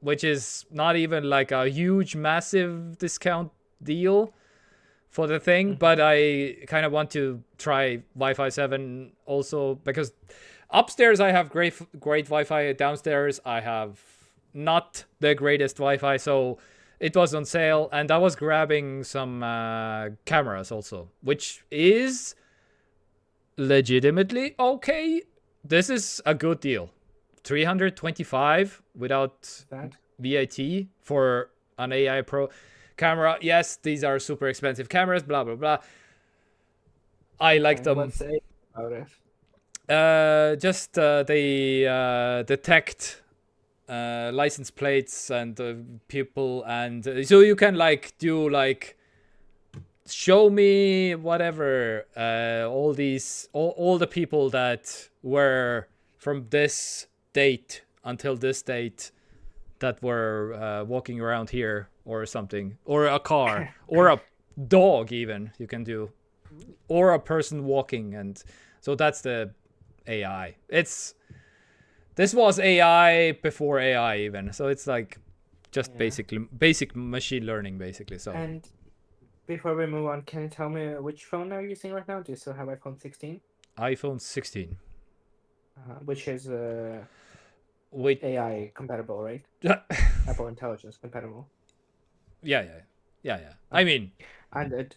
which is not even like a huge, massive discount deal for the thing, but I kind of want to try Wi-Fi 7 also, because upstairs I have great Wi-Fi. Downstairs I have not the greatest Wi-Fi, so it was on sale, and I was grabbing some cameras also, which is legitimately okay. This is a good deal. 325 without VAT for an AI Pro camera. Yes, these are super expensive cameras, blah, blah, blah. I like them. What's about it? Just they detect license plates and people, and so you can like do like show me whatever all the people that were from this date until this date that were walking around here or something, or a car or a dog even you can do, or a person walking. And so that's the AI. This was AI before AI even, so it's like just basic machine learning basically. So and before we move on, can you tell me which phone are you using right now? Do you still have iPhone 16? iPhone 16, which is wait, AI compatible, right? Apple Intelligence compatible. Yeah. I mean, and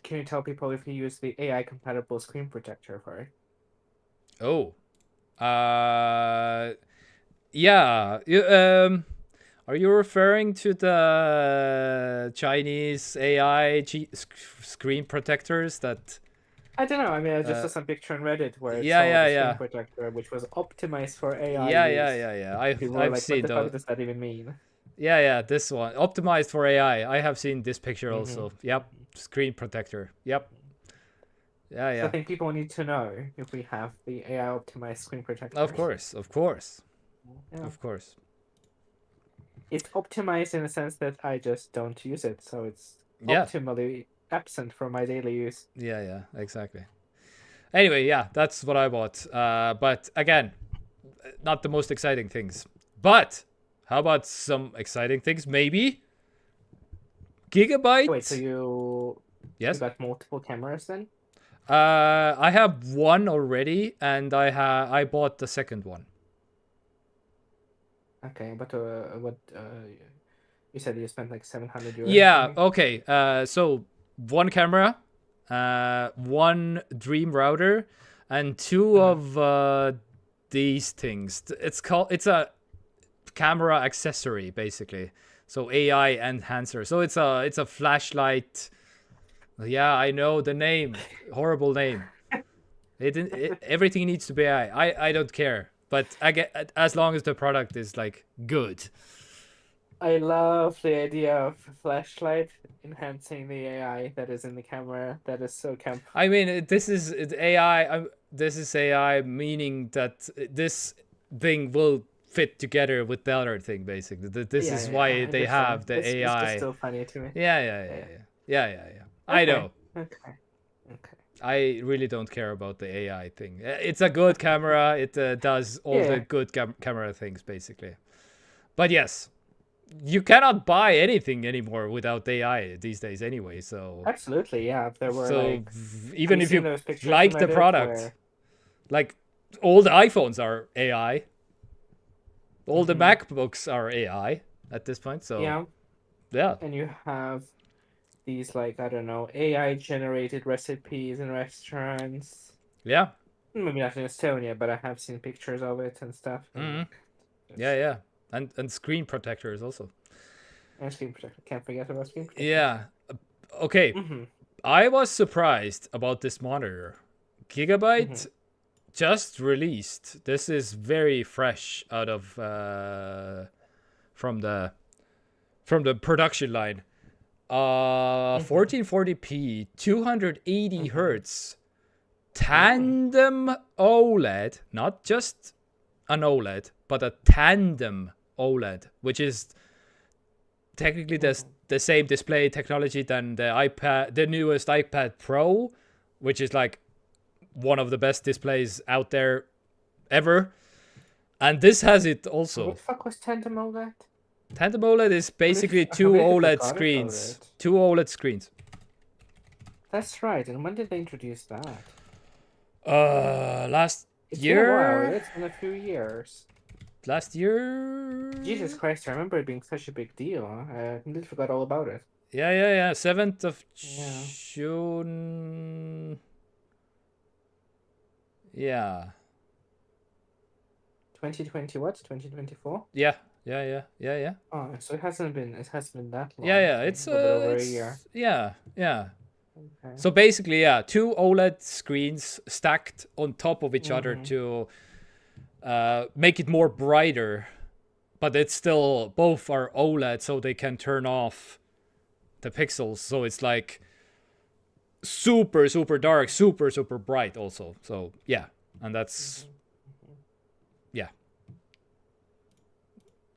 can you tell people if you use the AI compatible screen protector for it? Yeah. Are you referring to the Chinese AI screen protectors that? I don't know. I mean, I just saw some picture on Reddit where it saw the screen protector, which was optimized for AI. Yeah. I've like, seen what the fuck does that even mean? Yeah. This one optimized for AI. I have seen this picture also. Yep. Screen protector. Yep. Yeah. So I think people need to know if we have the AI optimized screen protector. Of course. Yeah. Of course. It's optimized in the sense that I just don't use it, so it's optimally absent from my daily use. Yeah, exactly. Anyway, yeah, that's what I bought. But again, not the most exciting things. But how about some exciting things? Maybe Gigabyte. Wait, so you got multiple cameras then? I have one already, and I bought the second one. Okay, but what you said you spent like 700 euros? Yeah. Okay. So one camera, one Dream router, and two of these things. It's a camera accessory basically. So AI enhancer. So it's a flashlight. Yeah, I know the name. Horrible name. Everything needs to be AI. I don't care, but I get as long as the product is like good. I love the idea of a flashlight enhancing the AI that is in the camera. That is so camp. I mean, this is AI. This is AI, meaning that this thing will fit together with the other thing. Basically, this is why they have the AI. It's just so funny to me. Yeah. I know. Okay. I really don't care about the AI thing. It's a good camera. It does all the good camera things, basically. But yes, you cannot buy anything anymore without AI these days anyway. So absolutely, yeah. There were even if you like the product, like all the iPhones are AI. All the MacBooks are AI at this point. So yeah. And you have these, like, I don't know, AI generated recipes in restaurants. Yeah. Maybe not in Estonia, but I have seen pictures of it and stuff. Yeah. And screen protectors also. And screen protector. Can't forget about screen protector. Yeah. Okay. I was surprised about this monitor. Gigabyte just released. This is very fresh out of from the production line. 1440p, 280 hertz, tandem OLED, not just an OLED, but a tandem OLED, which is technically the same display technology than the newest iPad Pro, which is like one of the best displays out there ever. And this has it also. What the fuck was tandem OLED? Tandem OLED is basically two OLED screens. Two OLED screens. That's right. And when did they introduce that? Last year? Been a while. It's been a few years. Last year? Jesus Christ, I remember it being such a big deal. I completely forgot all about it. Yeah. 7th of June. Yeah. 2020 what? 2024? Yeah. Oh, so it hasn't been that long. Yeah. It's a little bit over a year. Yeah. Okay. So basically, two OLED screens stacked on top of each other to make it more brighter, but it's still both are OLED, so they can turn off the pixels. So it's like super dark, super bright also. So yeah, and that's yeah.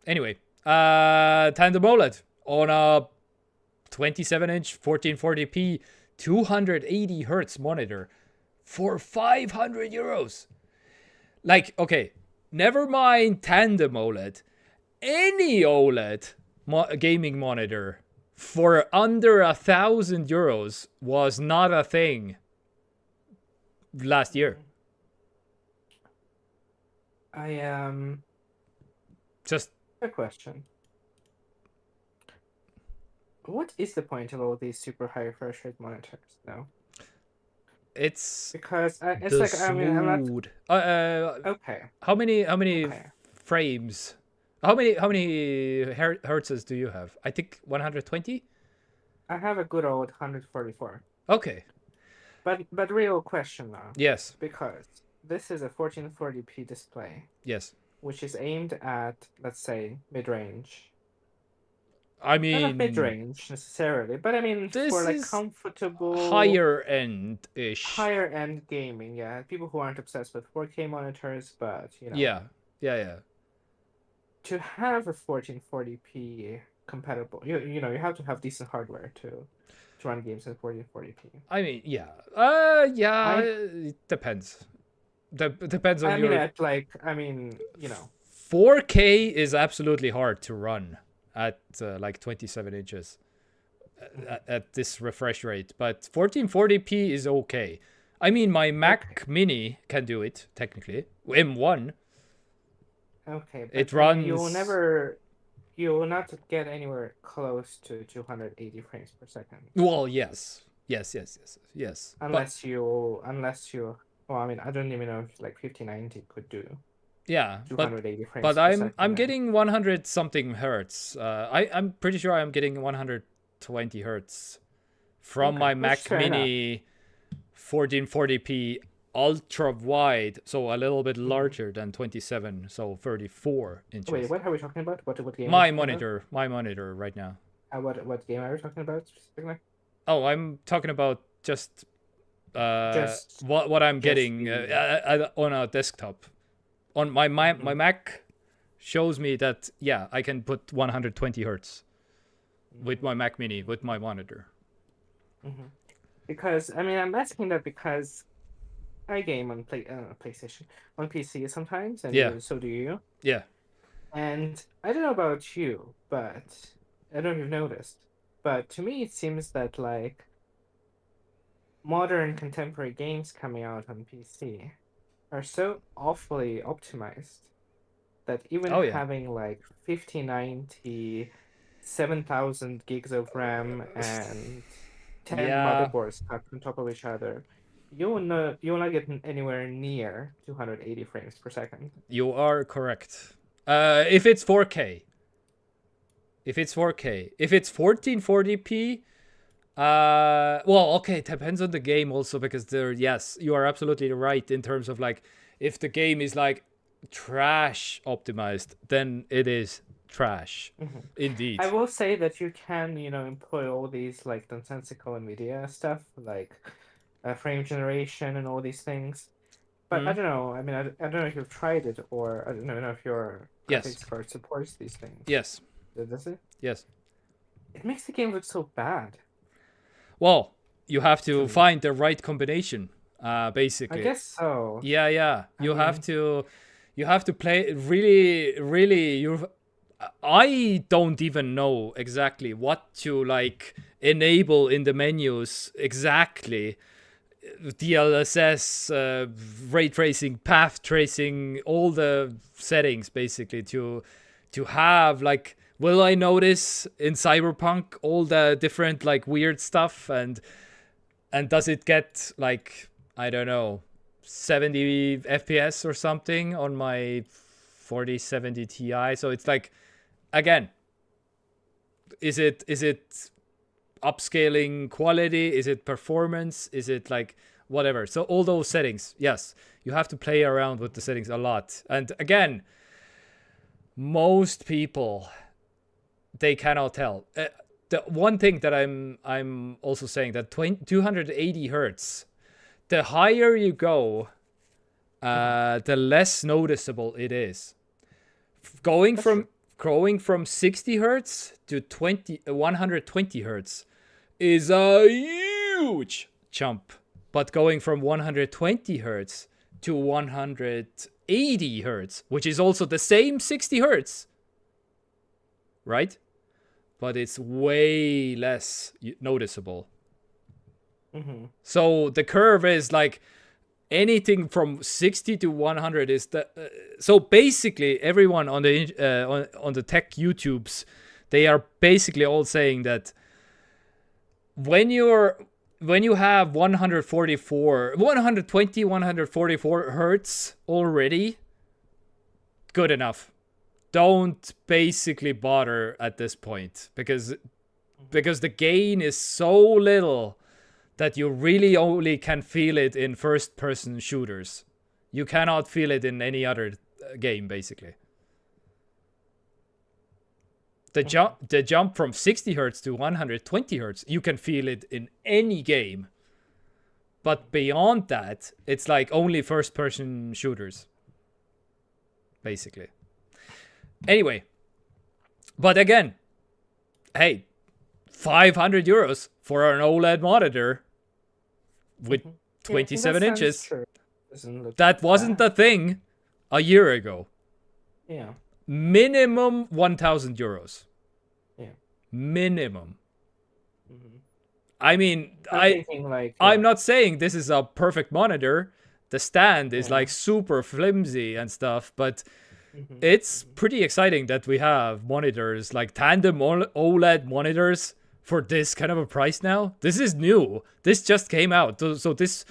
Anyway, tandem OLED on a 27-inch 1440p 280 hertz monitor for 500 euros. Like, okay, never mind tandem OLED. Any OLED gaming monitor for under 1,000 euros was not a thing last year. Just a question. What is the point of all these super high refresh rate monitors now? It's because it's like smooth. I mean, I'm not okay. How many frames? How many hertzes do you have? I think 120. I have a good old 144. Okay. But real question now. Yes. Because this is a 1440p display. Yes. Which is aimed at, let's say, mid-range. I mean, not mid-range necessarily, but I mean for like comfortable higher end-ish. Higher end gaming, yeah. People who aren't obsessed with 4K monitors, but you know. Yeah. To have a 1440p compatible, you know, you have to have decent hardware to run games in 1440p. I mean, yeah. It depends. Depends on your. I mean, you know. 4K is absolutely hard to run at like 27 inches at this refresh rate, but 1440p is okay. I mean, my Mac Mini can do it technically. M1. Okay, but it runs. You will not get anywhere close to 280 frames per second. Well, yes. Unless you. Well, I mean, I don't even know if like 5090 could do. Yeah, 280 frames but per second. I'm getting 100 something hertz. I'm pretty sure I'm getting 120 hertz from my Mac Mini 1440p ultra wide, so a little bit larger than 27, so 34 inches. Wait, what are we talking about? What game? My monitor right now. What game are we talking about specifically? Oh, I'm talking about just what I'm getting on a desktop. On my Mac shows me that I can put 120 hertz with my Mac Mini with my monitor. Because I mean, I'm asking that because I game on PlayStation, on PC sometimes, and so do you. Yeah. And I don't know about you, but I don't know if you've noticed, but to me it seems that like modern contemporary games coming out on PC are so awfully optimized that even having like 5090, 7,000 gigs of RAM and 10 motherboards stacked on top of each other, you will not get anywhere near 280 frames per second. You are correct. If it's 4K. If it's 1440p, well, okay, it depends on the game also, because you are absolutely right in terms of like, if the game is like trash optimized, then it is trash. Indeed. I will say that you can, employ all these like nonsensical NVIDIA stuff, like frame generation and all these things. But I don't know. I mean, I don't know if you've tried it, or I don't know if your graphics card supports these things. Yes. Does it? Yes. It makes the game look so bad. Well, you have to find the right combination, basically. I guess so. Yeah. You have to play really. I don't even know exactly what to like enable in the menus exactly. DLSS, ray tracing, path tracing, all the settings basically to have like. Will I notice in Cyberpunk all the different like weird stuff, and does it get like, I don't know, 70 FPS or something on my 4070 Ti. So it's like, again, is it upscaling quality? Is it performance? Is it like whatever? So all those settings, yes, you have to play around with the settings a lot. And again, most people, they cannot tell. The one thing that I'm also saying that 280 hertz, the higher you go, the less noticeable it is. Going from 60 hertz to 120 hertz is a huge jump. But going from 120 hertz to 180 hertz, which is also the same 60 hertz, right? But it's way less noticeable. Mm-hmm. So the curve is like anything from 60 to 100 is the so basically everyone on the on the tech YouTubes, they are basically all saying that when you have 144 hertz already, good enough. Don't basically bother at this point because the gain is so little that you really only can feel it in first-person shooters. You cannot feel it in any other game, basically. The jump from 60 hertz to 120 hertz, you can feel it in any game. But beyond that, it's like only first-person shooters, basically. Anyway, but again, hey, 500 euros for an OLED monitor with 27 inches. That wasn't the thing a year ago. Yeah. Minimum 1,000 euros. Yeah. Minimum. Mm-hmm. I mean, I'm not saying this is a perfect monitor. The stand is like super flimsy and stuff, but it's pretty exciting that we have monitors like tandem OLED monitors for this kind of a price now. This is new. This just came out. So this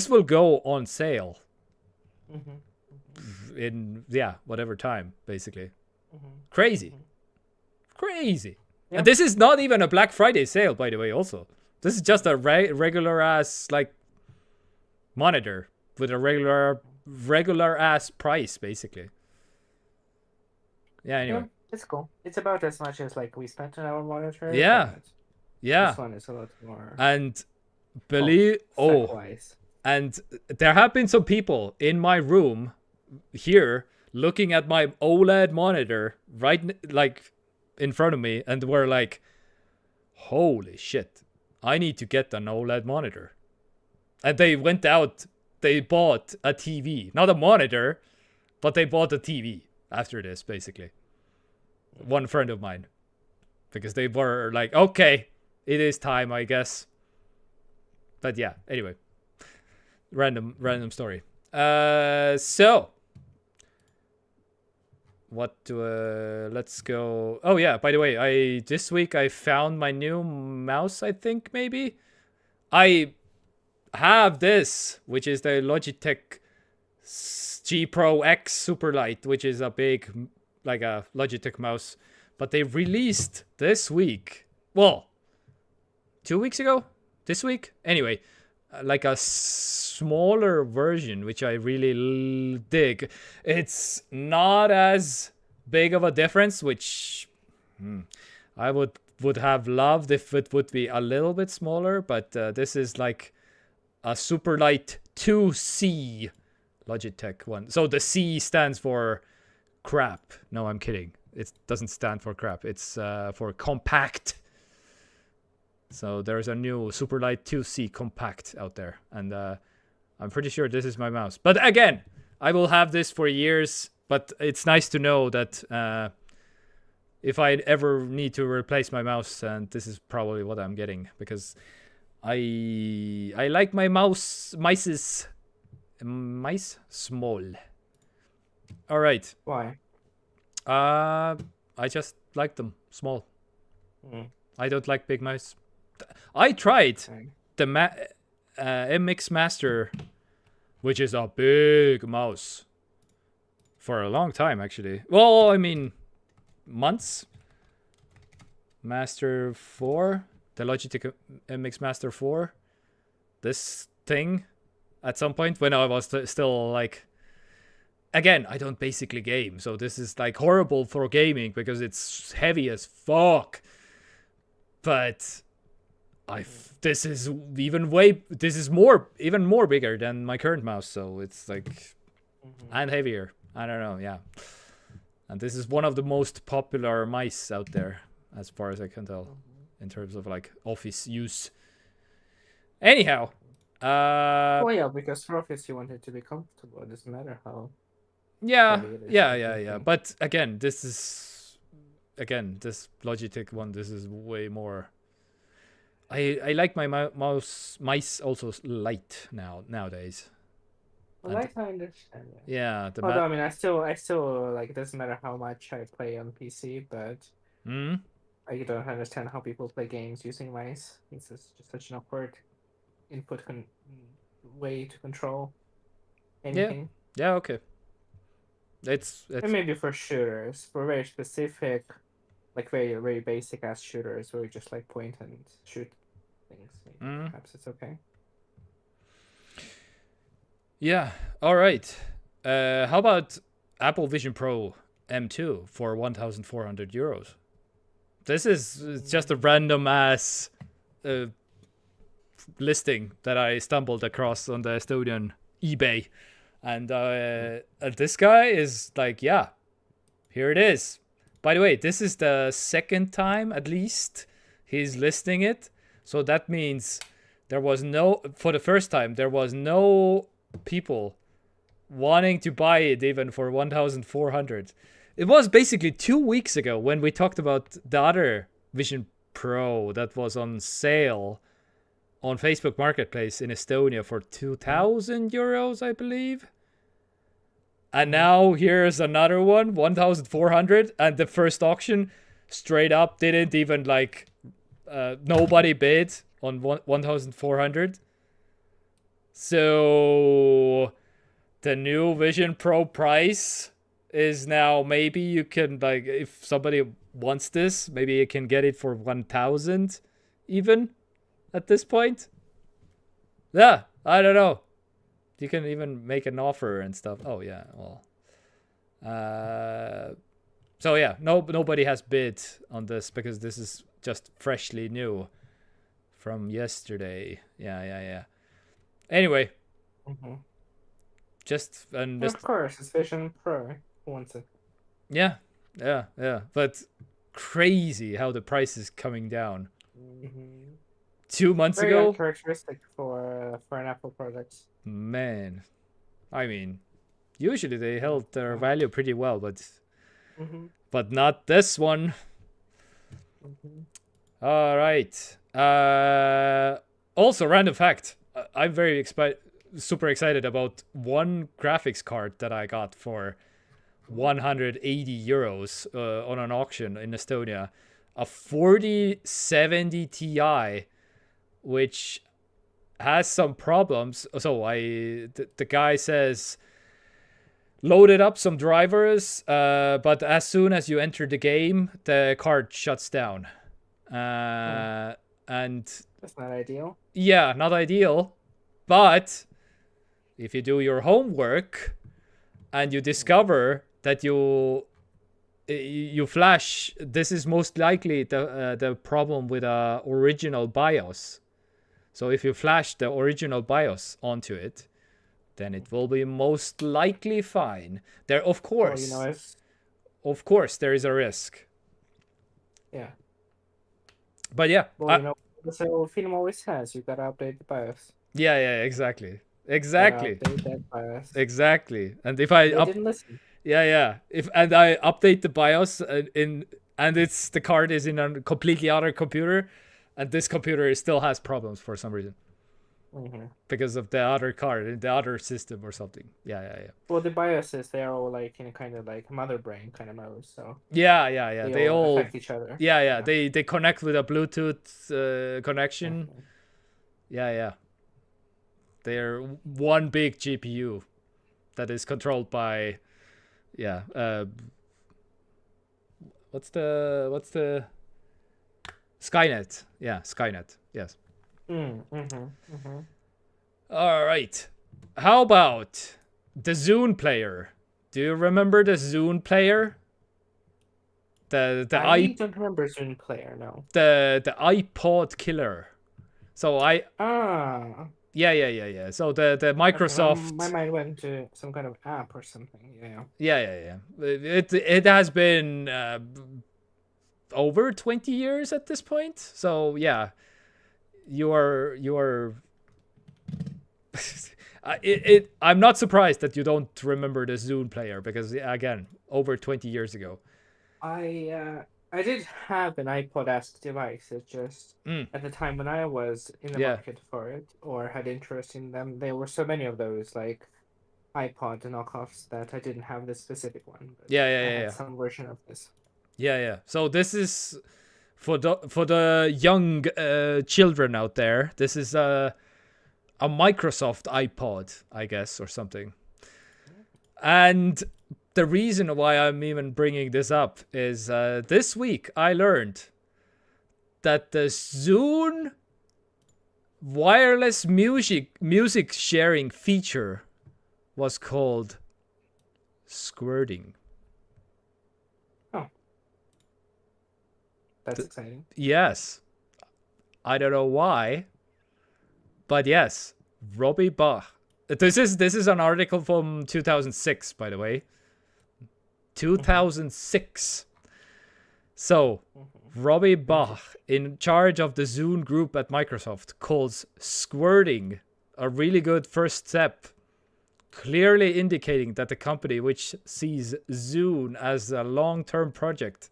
will go on sale in, whatever time, basically. Crazy. Crazy. Yeah. And this is not even a Black Friday sale, by the way, also. This is just a regular ass, like, monitor with a regular ass price, basically. Yeah, anyway. Yeah, it's cool. It's about as much as like we spent on our monitor. Yeah. Yeah. This one is a lot more. And and there have been some people in my room here looking at my OLED monitor right like in front of me and were like, holy shit, I need to get an OLED monitor. And they went out, they bought a TV, not a monitor, but they bought a TV after this, basically. One friend of mine, because they were like, okay, it is time, I guess. But yeah, anyway, random story. So what let's go. Oh yeah, by the way, this week I found my new mouse. I think maybe I have this, which is the Logitech G Pro X Superlight, which is a big, like a Logitech mouse, but they released this week. Well, 2 weeks ago, this week. Anyway, like a smaller version, which I really dig. It's not as big of a difference, which I would have loved if it would be a little bit smaller, but this is like a Superlight 2C Logitech one. So the C stands for crap. No, I'm kidding. It doesn't stand for crap. It's for compact. So there's a new Superlight 2C compact out there, and I'm pretty sure this is my mouse. But again, I will have this for years, but it's nice to know that if I ever need to replace my mouse, and this is probably what I'm getting, because I like my mice small. All right. Why? I just like them small. I don't like big mice. I tried the MX Master which is a big mouse. For a long time, actually. Well, I mean, months. Master 4. The Logitech MX Master 4. This thing. At some point when I was still like... Again, I don't basically game. So this is like horrible for gaming because it's heavy as fuck. But... this is even more bigger than my current mouse. So it's like... And heavier. I don't know, yeah. And this is one of the most popular mice out there, as far as I can tell, in terms of like office use. Anyhow. Well, yeah, because for office you want it to be comfortable. It doesn't matter how. Yeah. But again, this Logitech one, this is way more. I like my mice also light nowadays. Well, I understand. Yeah. Although, I mean, I still like. It doesn't matter how much I play on PC, but I don't understand how people play games using mice. It's just such an awkward input way to control anything. Yeah. Okay. It's and maybe for shooters, for very specific, like very very basic ass shooters, where you just like point and shoot things. Perhaps it's okay. Yeah, all right. How about Apple Vision Pro M2 for 1,400 euros? This is just a random ass listing that I stumbled across on the Estonian eBay. And this guy is like, yeah, here it is. By the way, this is the second time at least he's listing it. So that means for the first time, there was no people wanting to buy it even for 1,400. It was basically 2 weeks ago when we talked about the other Vision Pro that was on sale on Facebook Marketplace in Estonia for 2,000 euros, I believe. And now here's another one, 1,400, and the first auction straight up didn't even like nobody bid on 1,400. So the new Vision Pro price is now, maybe you can, like, if somebody wants this, maybe you can get it for 1,000 even at this point. Yeah, I don't know. You can even make an offer and stuff. Oh yeah, well. So yeah, nobody has bid on this because this is just freshly new from yesterday. Yeah. Anyway, of course, it's Vision Pro. Who wants it? Yeah. But crazy how the price is coming down. 2 months Very ago. Uncharacteristic for an Apple product. Man, I mean, usually they held their value pretty well, but not this one. All right. Also, random fact. I'm very super excited about one graphics card that I got for 180 euros on an auction in Estonia. A 4070 Ti, which has some problems. So the guy says loaded up some drivers, but as soon as you enter the game, the card shuts down. And that's not ideal. Yeah, not ideal. But if you do your homework and you discover that you flash, this is most likely the problem with a original BIOS. So if you flash the original BIOS onto it, then it will be most likely fine. There, of course, there is a risk. Yeah. But yeah. Well, the old film always has. You gotta update the BIOS. Yeah, exactly. Update that BIOS. Exactly. And if I didn't listen. Yeah. If I update the BIOS and the card is in a completely other computer, and this computer still has problems for some reason. Because of the other card in the other system or something. Yeah. Well, the BIOSes, they are all like in a kind of like mother brain kind of mode. So yeah. They all affect each other. Yeah. They connect with a Bluetooth connection. Yeah. They're one big GPU that is controlled by, what's the Skynet? Yeah, Skynet. Yes. All right. How about the Zune player? Do you remember the Zune player? I don't remember Zune player. No. The iPod killer. So Yeah. So the Microsoft. Okay, my mind went to some kind of app or something. Yeah. It has been over 20 years at this point. So yeah, you are. I'm not surprised that you don't remember the Zune player because again, over 20 years ago. I did have an iPod-esque device. It just at the time when I was in the market for it or had interest in them, there were so many of those like iPod knockoffs that I didn't have this specific one. But I had some version of this. Yeah. So this is for the young children out there. This is a Microsoft iPod, I guess, or something. And the reason why I'm even bringing this up is this week I learned that the Zune wireless music sharing feature was called squirting. Oh. That's exciting. Yes. I don't know why, but yes, Robbie Bach. This is an article from 2006, by the way. 2006. So, Robbie Bach, in charge of the Zune group at Microsoft, calls squirting a really good first step, clearly indicating that the company, which sees Zune as a long-term project,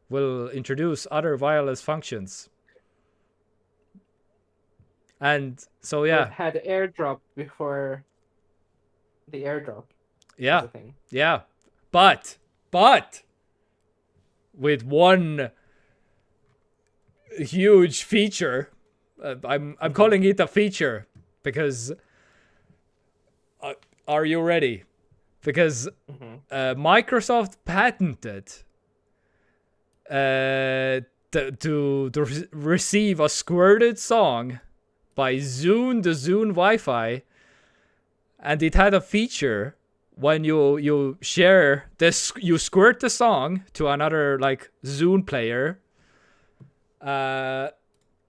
will introduce other wireless functions. And so, yeah. It had AirDrop before the AirDrop. Yeah. Yeah. But with one huge feature, I'm calling it a feature because are you ready? Because Microsoft patented to receive a squirted song by Zune, the Zune Wi-Fi, and it had a feature when you share this, you squirt the song to another like Zune player.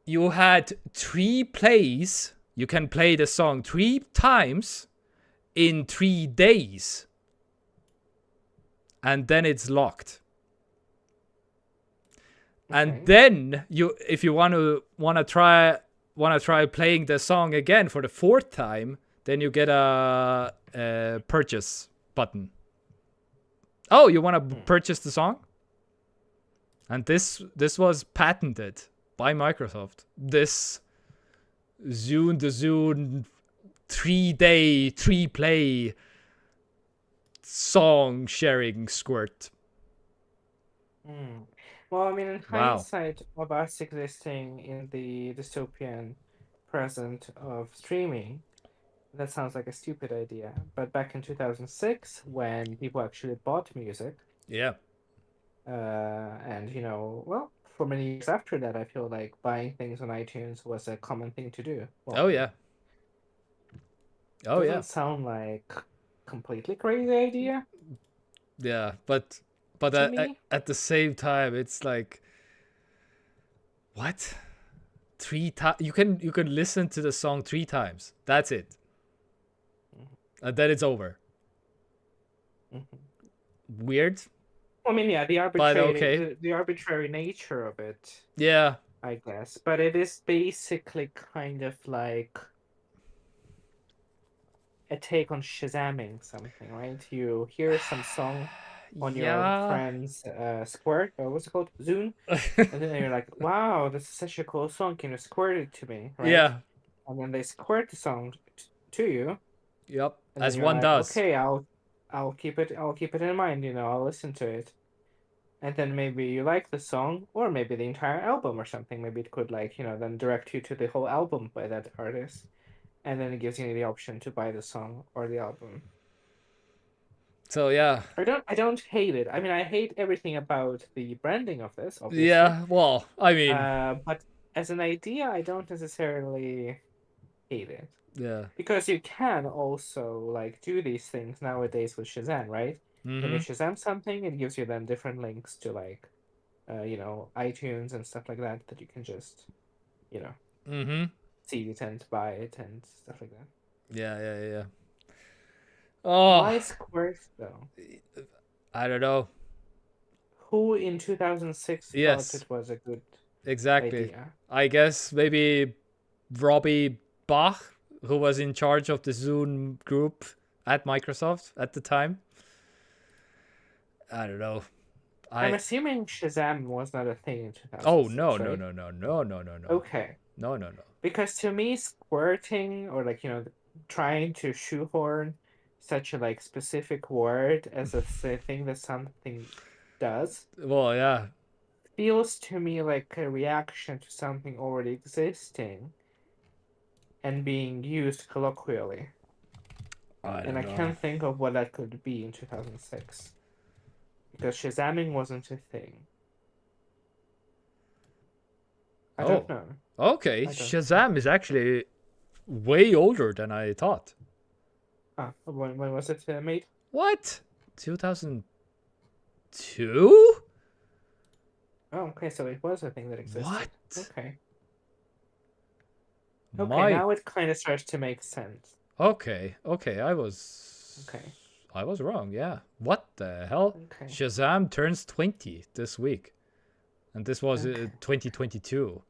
You had 3 plays. You can play the song 3 times in 3 days, and then it's locked. Okay. And then if you wanna try playing the song again for the 4th time, then you get a purchase button. Oh, you want to purchase the song? And this was patented by Microsoft. This the Zune 3-day 3-play song sharing squirt. Well, I mean, in hindsight of us existing in the dystopian present of streaming, that sounds like a stupid idea. But back in 2006, when people actually bought music, and for many years after that, I feel like buying things on iTunes was a common thing to do. Well, doesn't sound like completely crazy idea. Yeah, but at the same time, it's like, what? 3 times? You can listen to the song 3 times. That's it. And then it's over. Weird. I mean, yeah, the arbitrary nature of it. Yeah. I guess, but it is basically kind of like a take on Shazamming something, right? You hear some song on your friend's squirt, or what's it called, Zune, and then you're like, "Wow, this is such a cool song. Can you squirt it to me?" Right? Yeah. And then they squirt the song to you. Yep. As one does. Okay, I'll keep it. I'll keep it in mind. I'll listen to it. And then maybe you like the song, or maybe the entire album or something. Maybe it could then direct you to the whole album by that artist. and then it gives you the option to buy the song or the album. So yeah. I don't hate it. I mean, I hate everything about the branding of this, obviously. Yeah, well, I mean, but as an idea, I don't necessarily hate it. Yeah. Because you can also like do these things nowadays with Shazam, right? When you Shazam something, it gives you then different links to like, iTunes and stuff like that you can just, see it and buy it and stuff like that. Yeah. Oh. Why Squirt though? I don't know. Who in 2006 thought it was a good idea? I guess maybe Robbie Bach, who was in charge of the Zoom group at Microsoft at the time. I don't know. I'm assuming Shazam was not a thing in 2006. Oh, no. Okay. No. Because to me, squirting or like, trying to shoehorn such a like specific word as a thing that something does. Well, yeah. Feels to me like a reaction to something already existing and being used colloquially. I can't think of what that could be in 2006. Because Shazamming wasn't a thing. I don't know. Okay, Shazam is actually way older than I thought. When was it made? What? 2002? Oh, okay, so it was a thing that existed. What? Okay. Now it kind of starts to make sense. Okay, I was wrong, yeah. What the hell? Okay. Shazam turns 20 this week. And this was 2022.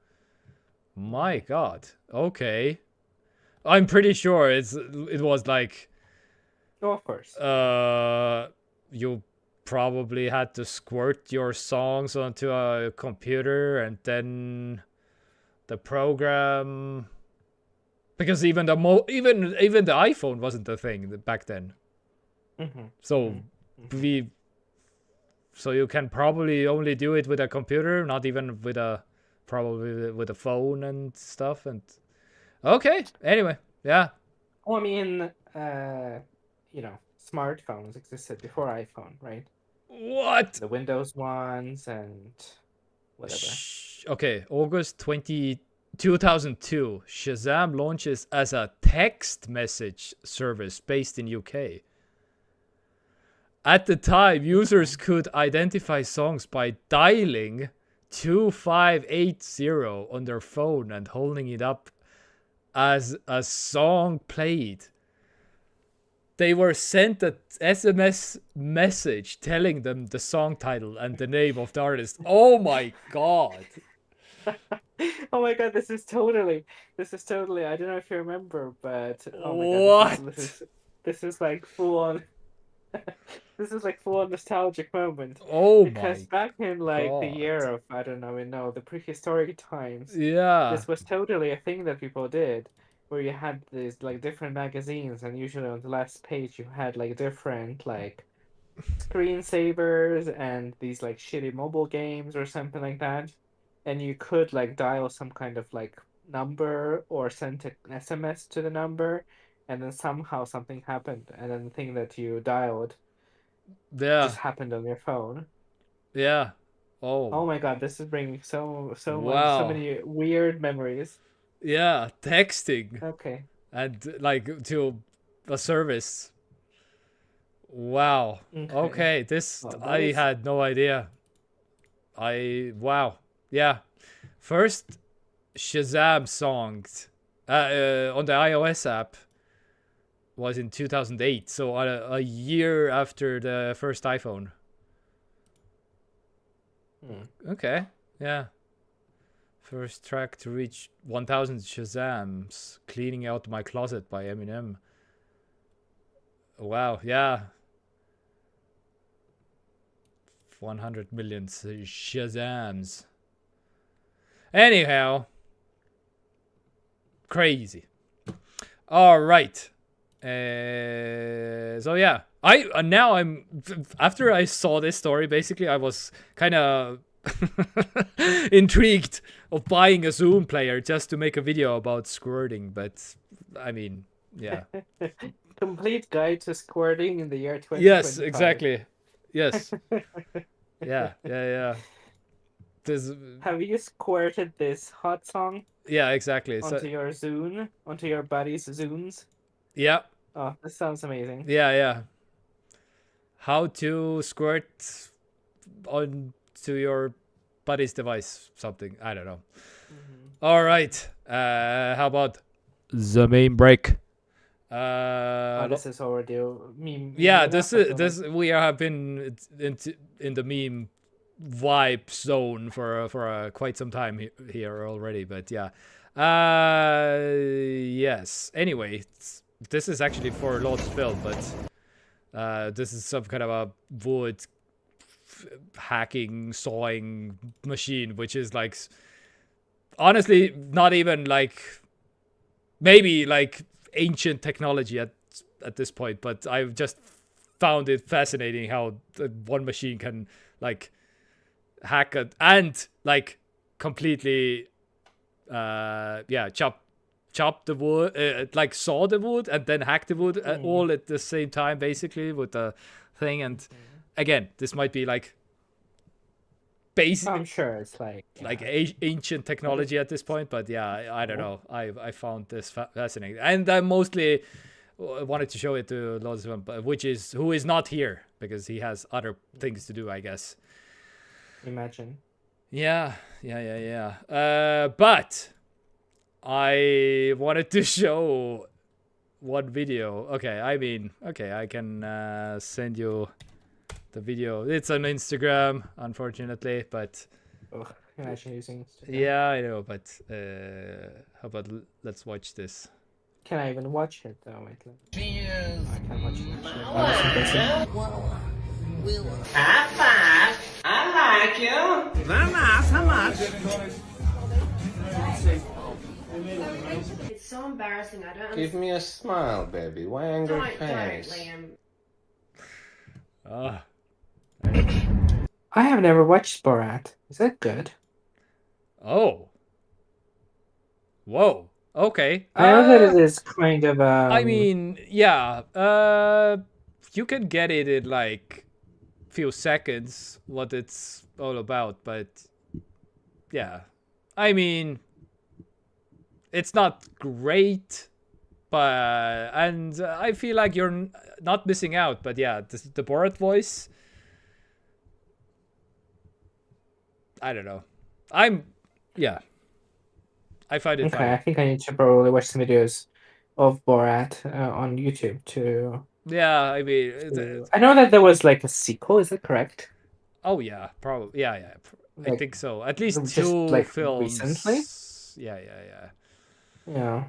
My god. Okay. I'm pretty sure it was like... Oh, of course. You probably had to squirt your songs onto a computer and then the program... Because even the iPhone wasn't a thing back then. So so you can probably only do it with a computer, not even with a phone and stuff. And okay, anyway, yeah. Oh, I mean, smartphones existed before iPhone, right? What? The Windows ones and whatever. Okay, August 2002, Shazam launches as a text message service based in UK. At the time, users could identify songs by dialing 2580 on their phone and holding it up as a song played. They were sent an SMS message telling them the song title and the name of the artist. Oh my god. Oh my god, this is totally, I don't know if you remember, but oh my god, this is like full on this is like full on nostalgic moment. Oh because back in like the year of the prehistoric times, yeah, this was totally a thing that people did, where you had these like different magazines, and usually on the last page you had like different like screensavers and these like shitty mobile games or something like that. And you could like dial some kind of like number or send an SMS to the number, and then somehow something happened, and then the thing that you dialed just happened on your phone. Yeah. Oh my god, this is bringing so many weird memories. Yeah, texting. Okay. And like to a service. Wow. Okay, this I had no idea. Wow. Yeah. First Shazam songs on the iOS app was in 2008, so a year after the first iPhone. Okay. Yeah. First track to reach 1000 Shazams, Cleaning Out My Closet by Eminem. Wow, yeah. 100 million Shazams. Anyhow, crazy. All right. So yeah, I'm after I saw this story, basically I was kind of intrigued of buying a Zoom player just to make a video about squirting, but I mean, yeah. Complete guide to squirting in the year 2025. Yes, exactly. Yes. Yeah. Have you squirted this hot song? Yeah, exactly. Onto your Zune? Onto your buddy's Zunes? Yeah. Oh, this sounds amazing. Yeah. How to squirt onto your buddy's device, something. I don't know. All right. How about the main break? This is overdue. Meme. Yeah, this we have been in the meme vibe zone for quite some time here already, but yeah. Yes. Anyway, this is actually for Lord's Film, but this is some kind of a wood hacking, sawing machine, which is like honestly not even like maybe like ancient technology at this point, but I've just found it fascinating how one machine can like hack it and like completely chop the wood, like saw the wood and then hack the wood all at the same time, basically, with the thing. And again, this might be like basic. I'm sure it's like ancient technology at this point, but yeah, I don't know. I found this fascinating, and I mostly wanted to show it to Lodz, who is not here because he has other things to do, I guess. Imagine. Yeah. But I wanted to show one video. Okay, I can send you the video. It's on Instagram, unfortunately, but imagine using Instagram. Yeah, I know, but how about let's watch this? Can I even watch it though? Wait, Cheers. I can't watch it. High five. I like you. Very nice. How much? It's so embarrassing. I don't. Give me a smile, baby. Why angry face? Don't, Ah. Liam. I have never watched Borat. Is that good? Oh. Whoa. Okay. I know that it is kind of. I mean, yeah. You can get it in like few seconds what it's all about, but yeah. I mean, it's not great, but I feel like you're not missing out. But yeah, the Borat voice. I don't know. I find it okay, funny. I think I need to probably watch some videos of Borat on YouTube to. Yeah, I mean, I know that there was like a sequel. Is that correct? Oh yeah, probably. Yeah. Like, I think so. At least just, two like, films. recently? Yeah.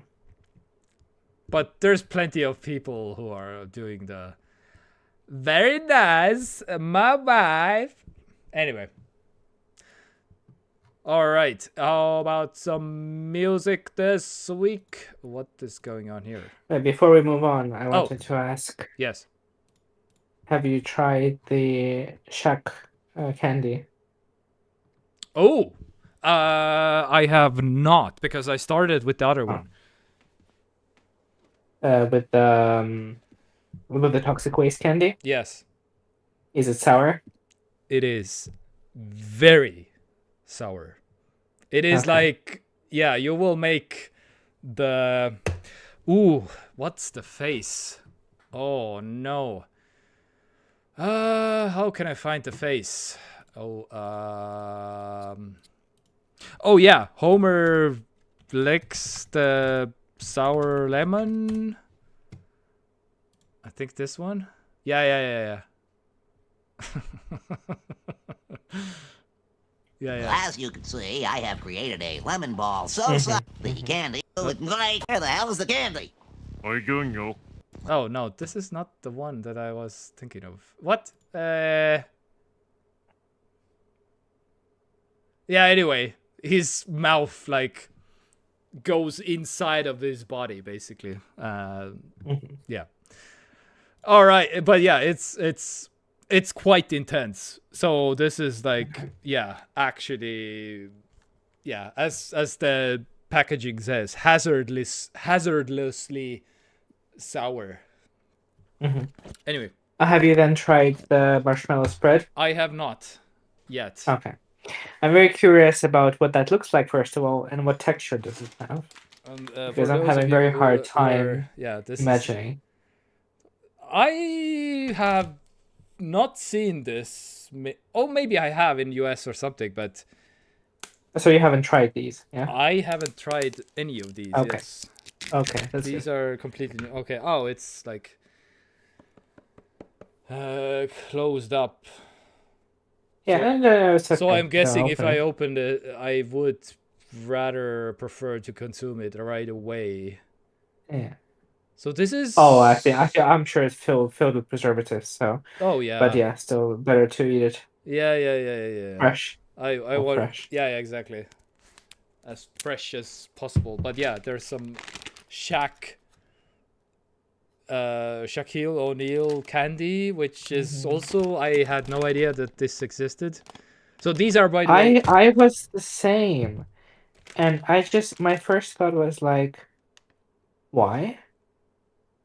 But there's plenty of people who are doing the very nice, my wife. Anyway. All right. How about some music this week? What is going on here? Before we move on, I wanted to ask. Yes. Have you tried the Shack candy? Oh, I have not because I started with the other one. With the toxic waste candy? Yes. Is it sour? It is very sour. It is like, yeah, you will make the... Ooh, what's the face? Oh, no. How can I find the face? Oh, yeah. Homer licks the sour lemon. I think this one. Yeah. Yeah. As you can see, I have created a lemon ball so soft the candy would like. Where the hell is the candy? Oh no, this is not the one that I was thinking of. What? Yeah, anyway, his mouth like goes inside of his body basically. Yeah. All right, but yeah, it's quite intense. So this is like, yeah, actually, yeah, as the packaging says, hazardously sour. Mm-hmm. Anyway. Have you then tried the marshmallow spread? I have not yet. Okay. I'm very curious about what that looks like, first of all, and what texture does it have. Because I'm having a very hard time imagining. I have not seen this. Oh, maybe I have in US or something, but... So you haven't tried these, yeah? I haven't tried any of these, okay. Yes. Okay, that's These good. are completely new. Okay, oh, it's like... closed up. Yeah, so I'm guessing if I opened it, I would rather prefer to consume it right away. Yeah. So this is... Oh, I'm sure it's filled with preservatives, so... Oh, yeah. But yeah, still better to eat it. Yeah. Fresh. I want... Fresh. Yeah, exactly. As fresh as possible. But yeah, there's some Shaquille O'Neal candy, which is also... I had no idea that this existed. So these are, by the way... I was the same. And my first thought was like, why?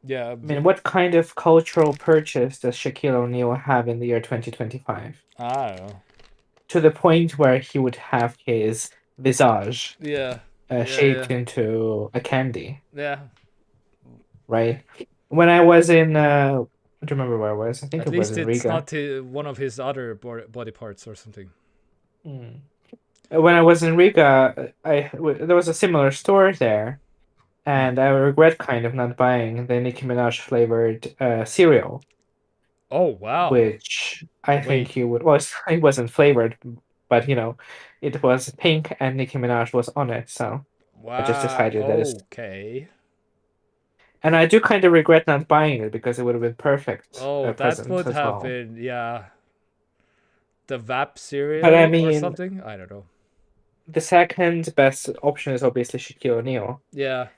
Yeah. I mean, what kind of cultural purchase does Shaquille O'Neal have in the year 2025? I don't know. To the point where he would have his visage shaped into a candy. Yeah. Right? When I was in... I don't remember where I was. I think it was in Riga. At least it's not one of his other body parts or something. When I was in Riga, there was a similar store there. And I regret kind of not buying the Nicki Minaj flavored cereal. Oh, wow. Which I think you would... Well, it wasn't flavored, but, it was pink and Nicki Minaj was on it, so... Wow. I just decided that it's... Okay. And I do kind of regret not buying it, because it would have been perfect. Oh, that would have been, yeah. The VAP cereal or something? I don't know. The second best option is obviously Shaquille O'Neal. Yeah.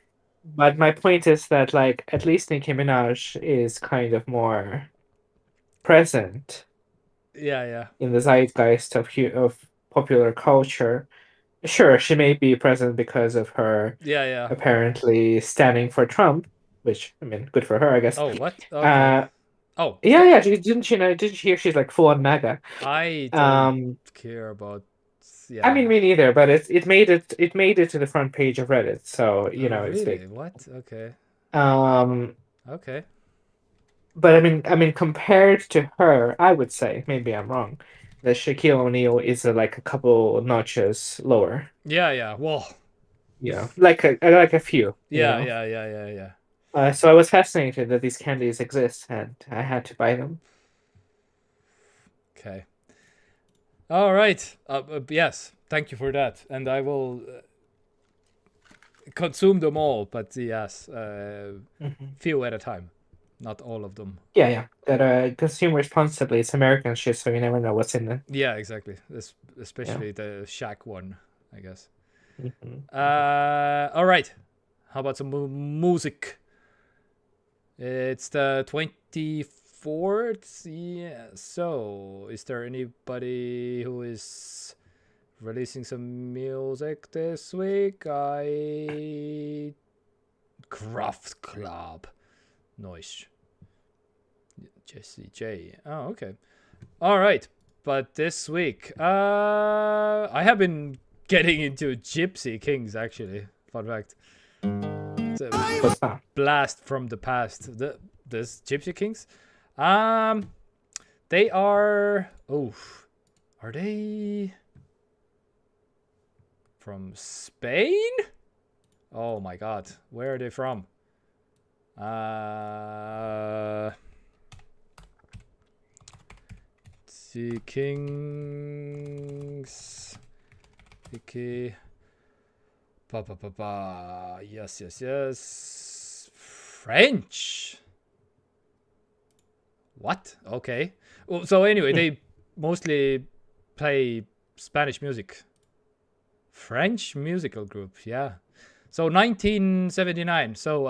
But my point is that, like, at least Nicki Minaj is kind of more present. Yeah. In the zeitgeist of popular culture. Sure, she may be present because of her apparently standing for Trump, which, I mean, good for her, I guess. Oh, what? Okay. Yeah. Didn't you hear she's like full on MAGA? I don't care about... Yeah. I mean, me neither, but it made it to the front page of Reddit, so really? It's like... What? Okay. Okay. But I mean, compared to her, I would say, maybe I'm wrong, that Shaquille O'Neal is like a couple notches lower. Yeah. Well. Yeah, like a few. Yeah. So I was fascinated that these candies exist, and I had to buy them. Okay. All right. Yes. Thank you for that, and I will consume them all. But yes, few at a time, not all of them. Yeah. That consume responsibly. It's American shit, so you never know what's in it. Yeah, exactly. Especially the Shaq one, I guess. All right. How about some music? It's the 24th. Yeah. So, is there anybody who is releasing some music this week? Craft Club. Noise. Jesse J. Oh, okay. All right. But this week, I have been getting into Gypsy Kings, actually. Fun fact. It's a blast from the past. This Gypsy Kings? They are... Oh. Are they... from Spain? Oh my god. Where are they from? The Kings... Vicky... Yes. French. What? Okay. Well, so anyway, they mostly play Spanish music. French musical group, yeah. So 1979. So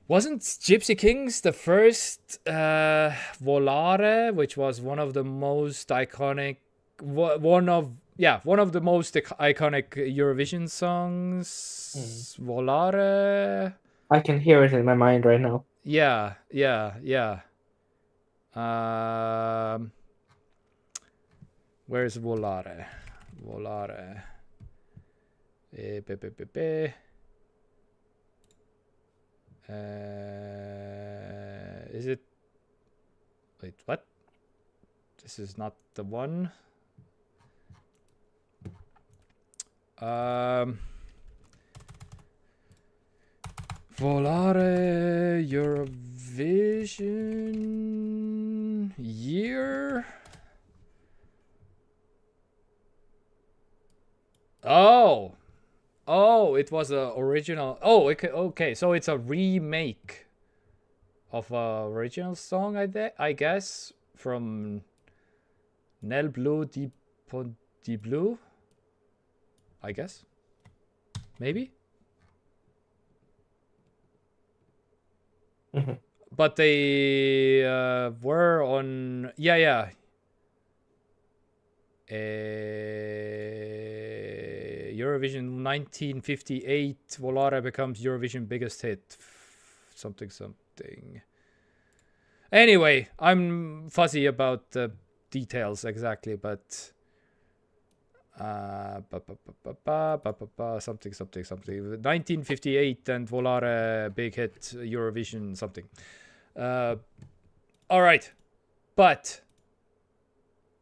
wasn't Gypsy Kings the first Volare, which was one of the most iconic, one of yeah, one of the most iconic Eurovision songs, Volare. I can hear it in my mind right now. Yeah. Where's Volare? Is it? Wait, what? This is not the one. Volare Eurovision year. Oh, it was a original. Oh, okay. So it's a remake of a original song, I guess, from Nel Blue di Blue. I guess. Maybe. But they were on. Yeah. Eurovision 1958. Volare becomes Eurovision biggest hit. Something. Anyway, I'm fuzzy about the details exactly, but something 1958 and Volare big hit Eurovision something. All right, but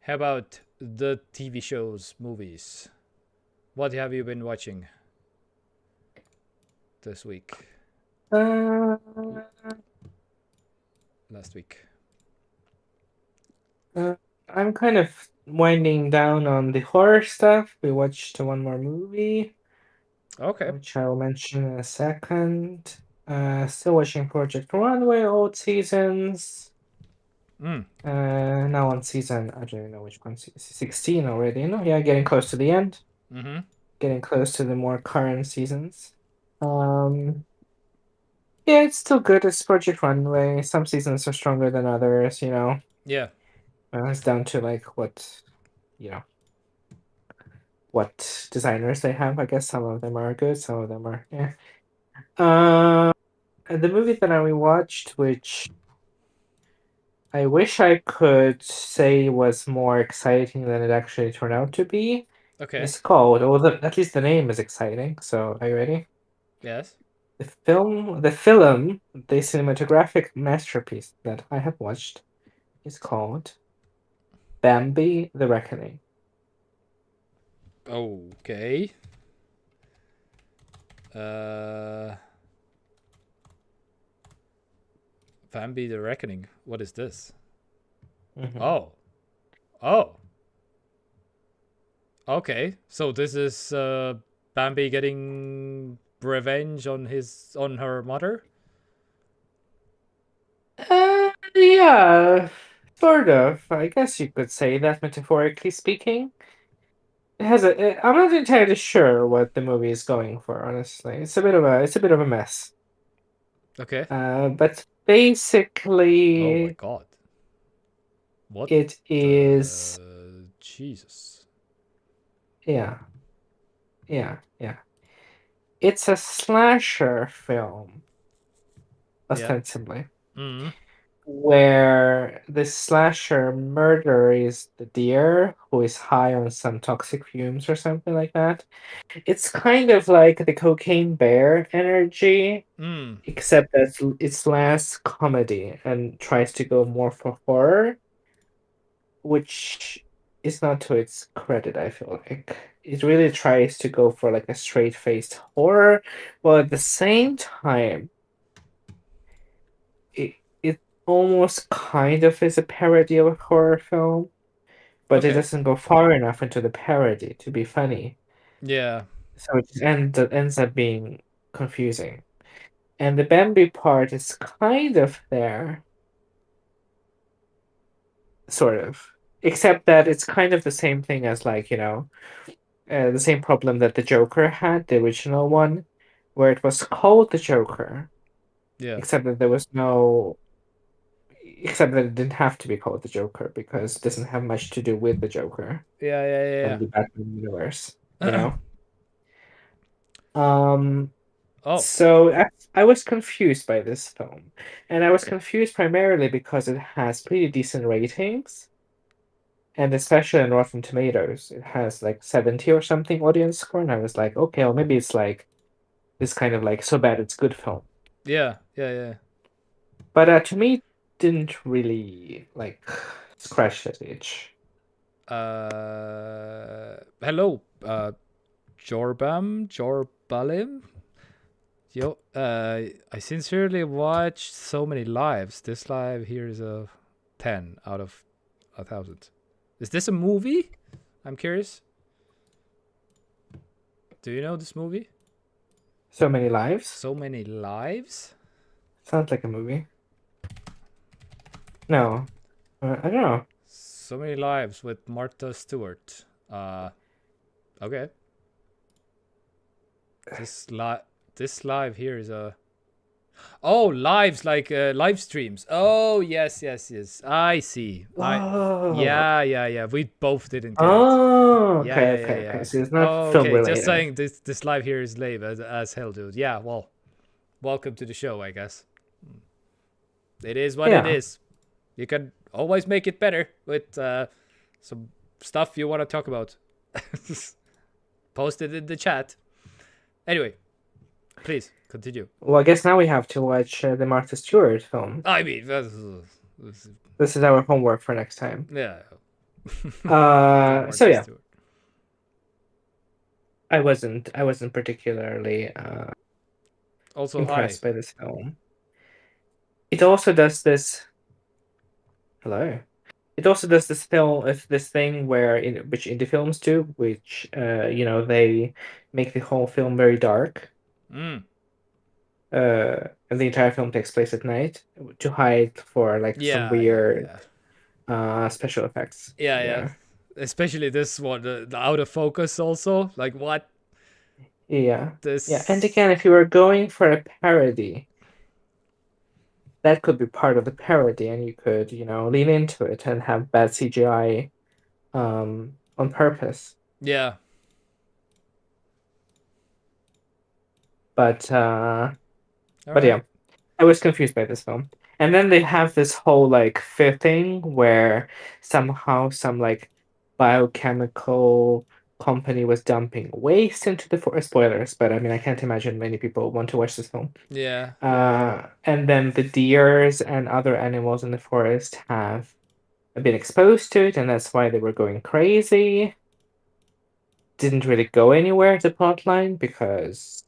how about the TV shows, movies? What have you been watching this week? Last week. I'm kind of winding down on the horror stuff. We watched one more movie. Okay. Which I will mention in a second. Still watching Project Runway, old seasons. Now on season, I don't even know which one, 16 already. No, yeah, getting close to the end. Getting close to the more current seasons. Yeah, it's still good. It's Project Runway. Some seasons are stronger than others, you know. Yeah. It's down to like what designers they have. I guess some of them are good, some of them are the movie that I watched, which I wish I could say was more exciting than it actually turned out to be. Okay. It's called, at least the name is exciting. So, are you ready? Yes. The cinematographic masterpiece that I have watched is called Bambi: The Reckoning. Okay. Bambi: The Reckoning. What is this? Oh. Okay. So this is Bambi getting revenge on her mother? Yeah, sort of. I guess you could say that, metaphorically speaking. It has I'm not entirely sure what the movie is going for, honestly. It's a bit of a mess. Okay. But basically, oh my god. What it is Jesus. Yeah. It's a slasher film, ostensibly. Where the slasher murderer is the deer who is high on some toxic fumes or something like that. It's kind of like the Cocaine Bear energy, except that it's less comedy and tries to go more for horror, which is not to its credit, I feel like. It really tries to go for like a straight-faced horror, while at the same time, it almost kind of is a parody of a horror film, but it doesn't go far enough into the parody to be funny. Yeah. So it just ends up being confusing. And the Bambi part is kind of there. Sort of. Except that it's kind of the same thing as, like, the same problem that the Joker had, the original one, where it was called the Joker. Yeah. Except that there was no except that it didn't have to be called the Joker because it doesn't have much to do with the Joker Yeah. and the Batman universe, you know. Oh, So I was confused by this film, and I was confused primarily because it has pretty decent ratings, and especially on Rotten Tomatoes, it has like 70 or something audience score, and I was like, okay, well maybe it's like this kind of like so bad it's good film. yeah. But to me, it didn't really like scratch that itch. Hello, Jorbalim. Yo, I sincerely watched so many lives. This live here is a 10 out of 1,000. Is this a movie? I'm curious. Do you know this movie? So Many Lives? So Many Lives? Sounds like a movie. No. I don't know. So Many Lives with Martha Stewart. Okay. This live here is a... Oh, lives, like live streams. Oh, yes. I see. Oh. Yeah. We both didn't get it. Oh, Yeah. okay. So it's not Oh, film okay, related. just saying this live here is lame as hell, dude. Yeah, well, welcome to the show, I guess. It is what it is. You can always make it better with some stuff you want to talk about. Post it in the chat. Anyway, please continue. Well, I guess now we have to watch the Martha Stewart film. I mean, this is our homework for next time. Yeah. So yeah, I wasn't particularly also impressed by this film. It also does this. Hello. It also does this thing which indie films do, which they make the whole film very dark. Mm. And the entire film takes place at night to hide for some weird special effects. Yeah. Especially this one, the out of focus also. Like what? Yeah. This. Yeah, and again, if you were going for a parody, that could be part of the parody, and you could, lean into it and have bad CGI on purpose. Yeah. But yeah, I was confused by this film. And then they have this whole fear thing where somehow some biochemical company was dumping waste into the forest. Spoilers, but I mean I can't imagine many people want to watch this film. Yeah. And then the deers and other animals in the forest have been exposed to it, and that's why they were going crazy. Didn't really go anywhere, the plotline, because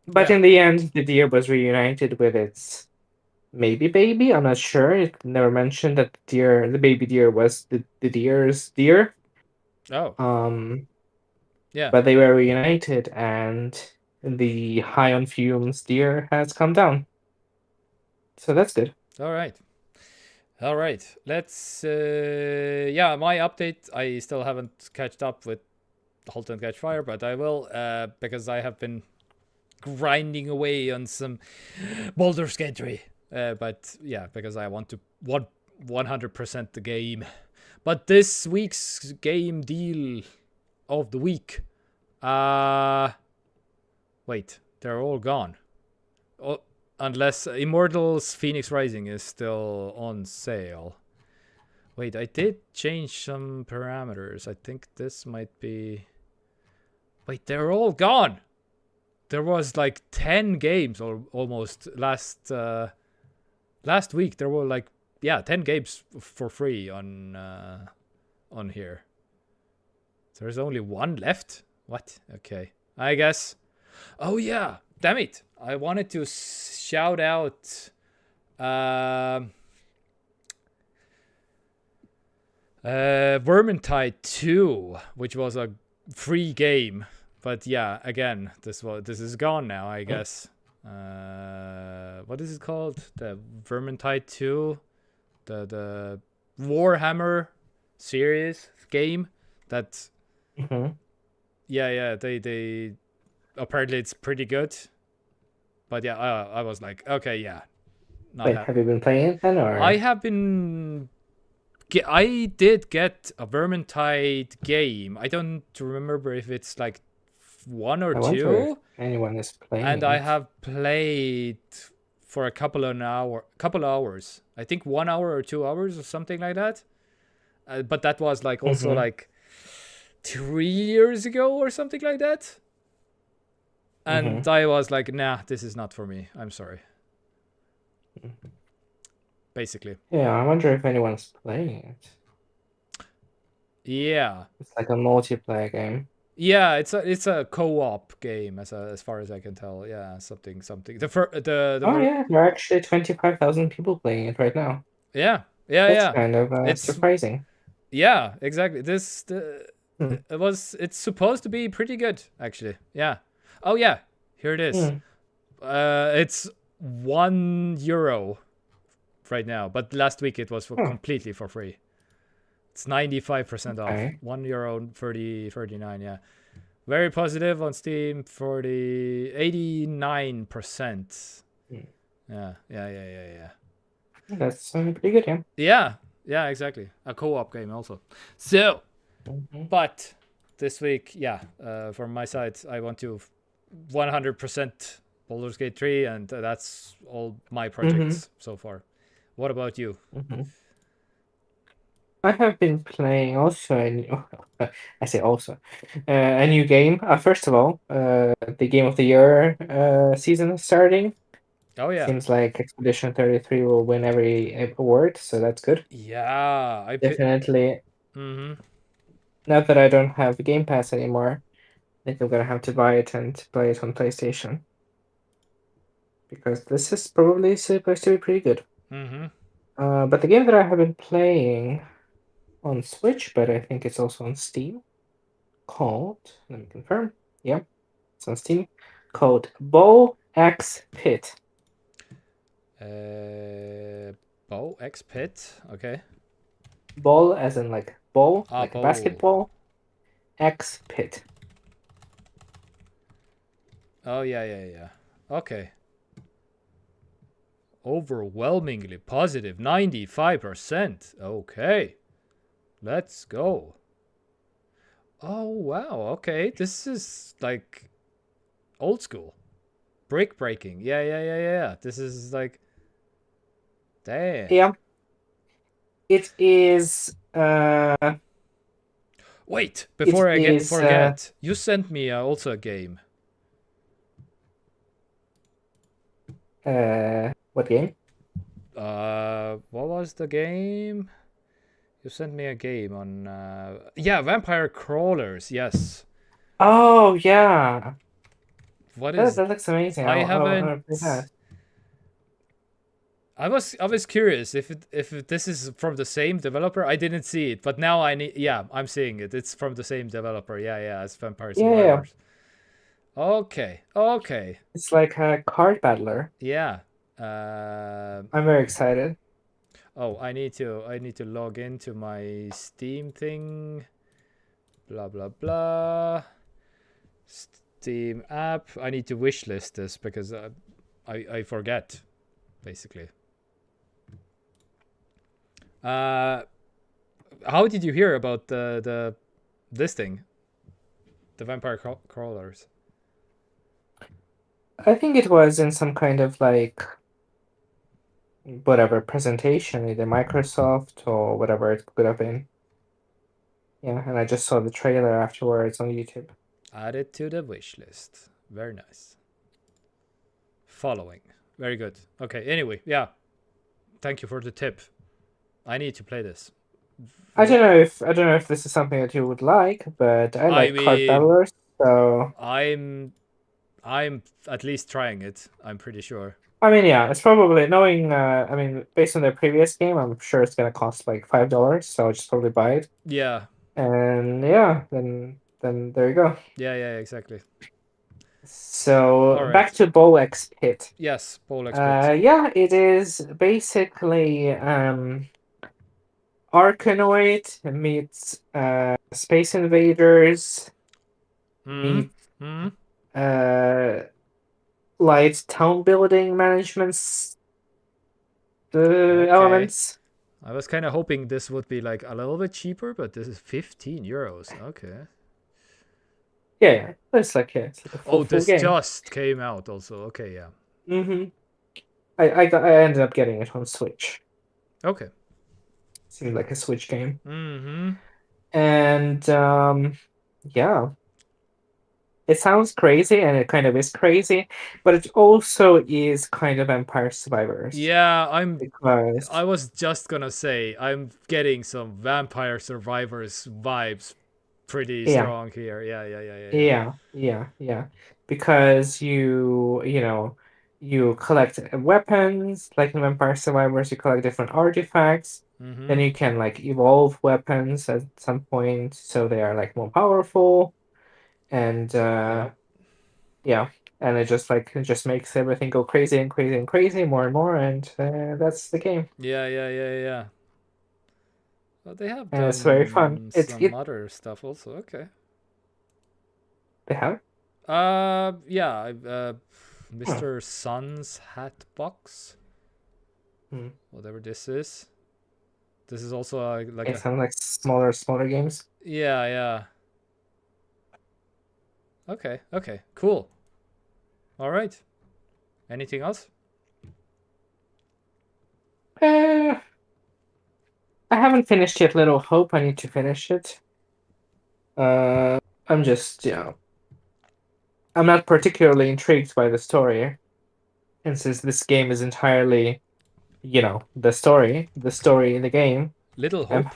But in the end, the deer was reunited with its maybe baby. I'm not sure. It never mentioned that the baby deer was the deer's deer. Oh. Yeah. But they were reunited, and the high on fumes deer has come down. So that's good. All right. Let's. My update. I still haven't catched up with Halt and Catch Fire, but I will because I have been grinding away on some Baldur's Gate 3. But yeah, because I want 100% the game. But this week's game deal of the week. Wait, they're all gone. Oh, unless Immortals Phoenix Rising is still on sale. Wait, I did change some parameters. I think this might be... Wait, they're all gone! There was 10 games or almost last week. There were 10 games for free on here. There's only one left? What? Okay. I guess. Oh yeah. Damn it. I wanted to shout out Vermintide 2, which was a free game. But yeah, again, this is gone now, I guess. What is it called? The Vermintide 2, the Warhammer series game. That. Mm-hmm. Yeah. They apparently it's pretty good. But yeah, I was like, okay, yeah. Wait, have you been playing it then, or? I have been. I did get a Vermintide game. I don't remember if it's like 1 or 2. Anyone is playing. And I have played for a couple hours. I think 1 hour or 2 hours or something like that. But that was like also like 3 years ago or something like that. And I was like, nah, this is not for me. I'm sorry. Basically. Yeah, I wonder if anyone's playing it. Yeah. It's like a multiplayer game. Yeah, it's a co-op game as far as I can tell. Yeah, something. Yeah, there are actually 25,000 people playing it right now. Yeah. That's kind of it's surprising. Yeah, exactly. It's supposed to be pretty good, actually. Yeah. Oh yeah, here it is. It's €1 right now, but last week it was completely for free. It's 95% off. €1.39. Yeah, very positive on Steam. 89%. Yeah. That's pretty good, yeah. Yeah, exactly. A co-op game also. So, but this week, from my side, I want to 100% Baldur's Gate 3, and that's all my projects so far. What about you? I have been playing also a new game. First of all, the Game of the Year season is starting. Oh yeah. Seems like Expedition 33 will win every award, so that's good. Yeah, definitely. Now that I don't have Game Pass anymore, I think I'm gonna have to buy it and play it on PlayStation. Because this is probably supposed to be pretty good. But the game that I have been playing on Switch, but I think it's also on Steam, called, let me confirm, yeah, it's on Steam, called Bow X Pit. Bow X Pit, okay. Ball as in like ball, like bowl. Basketball. X Pit. Oh yeah. Okay. Overwhelmingly positive, 95%. Okay. Let's go. Oh wow, okay. This is like old school. Brick breaking. Yeah. This is like, damn. Yeah. It is Wait, before I forget, you sent me also a game. What game? What was the game? You sent me a game on Vampire Crawlers. Yes. Oh yeah. What is that? Looks amazing. I haven't. I was curious if this is from the same developer. I didn't see it, but now I'm seeing it. It's from the same developer. Yeah, as Vampire Survivors. Okay. It's like a card battler. Yeah. I'm very excited. Oh, I need to log into my Steam thing. Blah blah blah. Steam app. I need to wishlist this because I forget, basically. How did you hear about this thing? The Vampire Crawlers. I think it was in some kind of like whatever presentation, either Microsoft or whatever it could have been. Yeah, and I just saw the trailer afterwards on YouTube. Add it to the wish list. Very nice. Following. Very good. Okay, anyway, yeah. Thank you for the tip. I need to play this. I don't know if this is something that you would like, but I like card battlers, so I'm at least trying it, I'm pretty sure. I mean, yeah, it's probably knowing. I mean, based on their previous game, I'm sure it's gonna cost like $5, so I'll just probably buy it. Yeah. And yeah, then there you go. Yeah, exactly. So back to Bow X Pit. Yes, Bow X Pit. Yeah, it is basically Arkanoid meets Space Invaders meets light town building managements elements. I was kind of hoping this would be like a little bit cheaper, but this is 15 euros. Okay. Yeah. It's like a full this game. just came out also. Okay, yeah. I ended up getting it on Switch. Okay. Seemed like a Switch game. Mm-hmm. And yeah. It sounds crazy, and it kind of is crazy, but it also is kind of Vampire Survivors. Yeah, I was just gonna say, I'm getting some Vampire Survivors vibes pretty strong here. Yeah. Because you collect weapons, like in Vampire Survivors, you collect different artifacts. Then you can like evolve weapons at some point, so they are like more powerful. And yeah, and it just makes everything go crazy and crazy and crazy, more and more, and that's the game. Yeah. Well, they have done it's very fun. some other stuff also. Okay. They have? Yeah. Mr. Sun's Hat Box. Whatever this is. This is also like some like smaller games. Yeah. Okay, cool. All right. Anything else? I haven't finished yet Little Hope. I need to finish it. I'm just, I'm not particularly intrigued by the story. And since this game is entirely, the story in the game. Little Hope?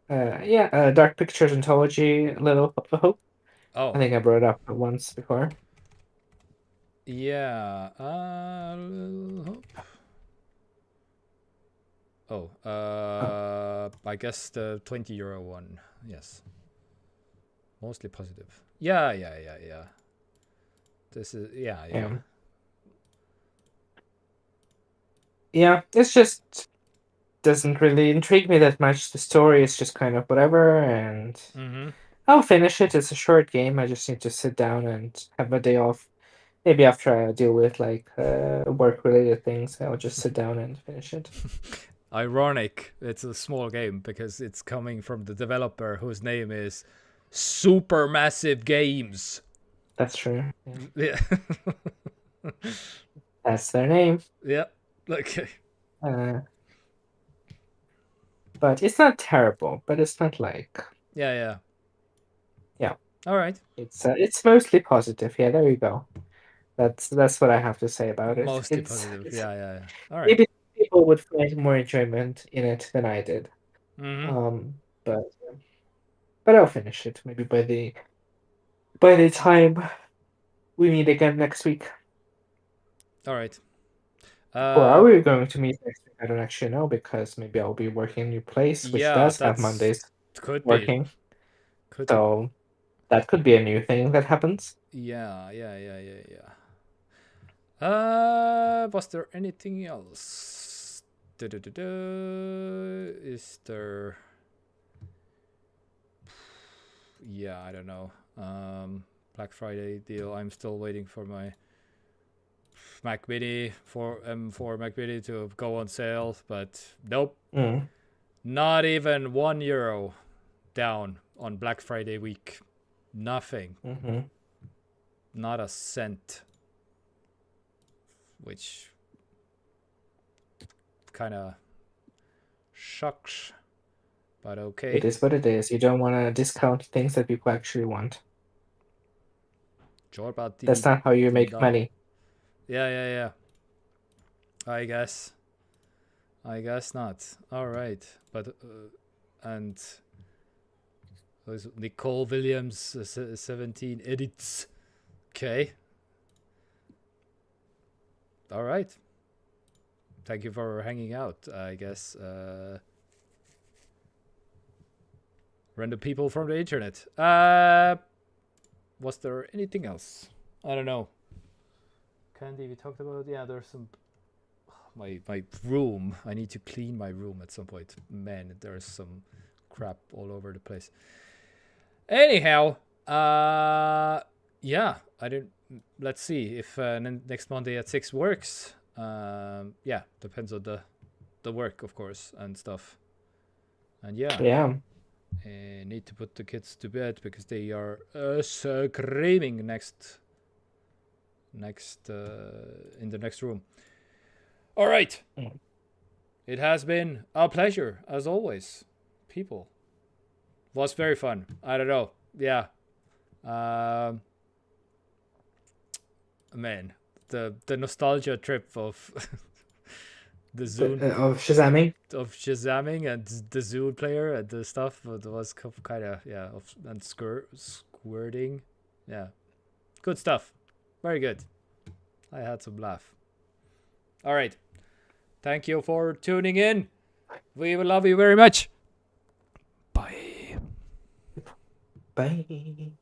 Dark Pictures Anthology, Little Hope. Oh. I think I brought it up once before. Yeah. Little Hope. I guess the 20 euro one. Yes. Mostly positive. Yeah. This is yeah. Yeah, it's just doesn't really intrigue me that much. The story is just kind of whatever, and I'll finish it. It's a short game. I just need to sit down and have a day off. Maybe after I deal with like work-related things, I'll just sit down and finish it. Ironic. It's a small game because it's coming from the developer whose name is Supermassive Games. That's true. Yeah. That's their name. Yeah. Okay. But it's not terrible. But it's not like. Yeah. All right. It's mostly positive. Yeah, there you go. That's what I have to say about it. Mostly positive. Yeah. All right. Maybe people would find more enjoyment in it than I did. But I'll finish it maybe by the time we meet again next week. All right. Or are we going to meet next week? I don't actually know, because maybe I'll be working in a new place, which does have Mondays working. So that could be a new thing that happens. Yeah. Was there anything else? Is there? Yeah, I don't know. Black Friday deal. I'm still waiting for my Mac Mini for Mac Mini to go on sale, but nope. Not even €1 down on Black Friday week. Nothing. Not a cent. Which kind of sucks, but okay. It is what it is. You don't want to discount things that people actually want. That's not how you make money. Yeah. I guess not. All right, but and Nicole Williams 17 edits. Okay. All right. Thank you for hanging out, I guess. Random people from the internet. Was there anything else? I don't know. Candy, we talked about. Yeah, there's some. My room. I need to clean my room at some point. Man, there's some crap all over the place. Anyhow, yeah, I don't let's see if next Monday at 6 works. Yeah, depends on the work, of course, and stuff. And yeah, need to put the kids to bed because they are screaming next in the next room. All right. It has been a pleasure as always, people. Was very fun. I don't know. Yeah. Man, the nostalgia trip of the Zune of Shazamming and the Zune player and the stuff was kind of and squirting. Yeah, good stuff. Very good. I had some laugh. All right. Thank you for tuning in. We will love you very much. Bye. Bye.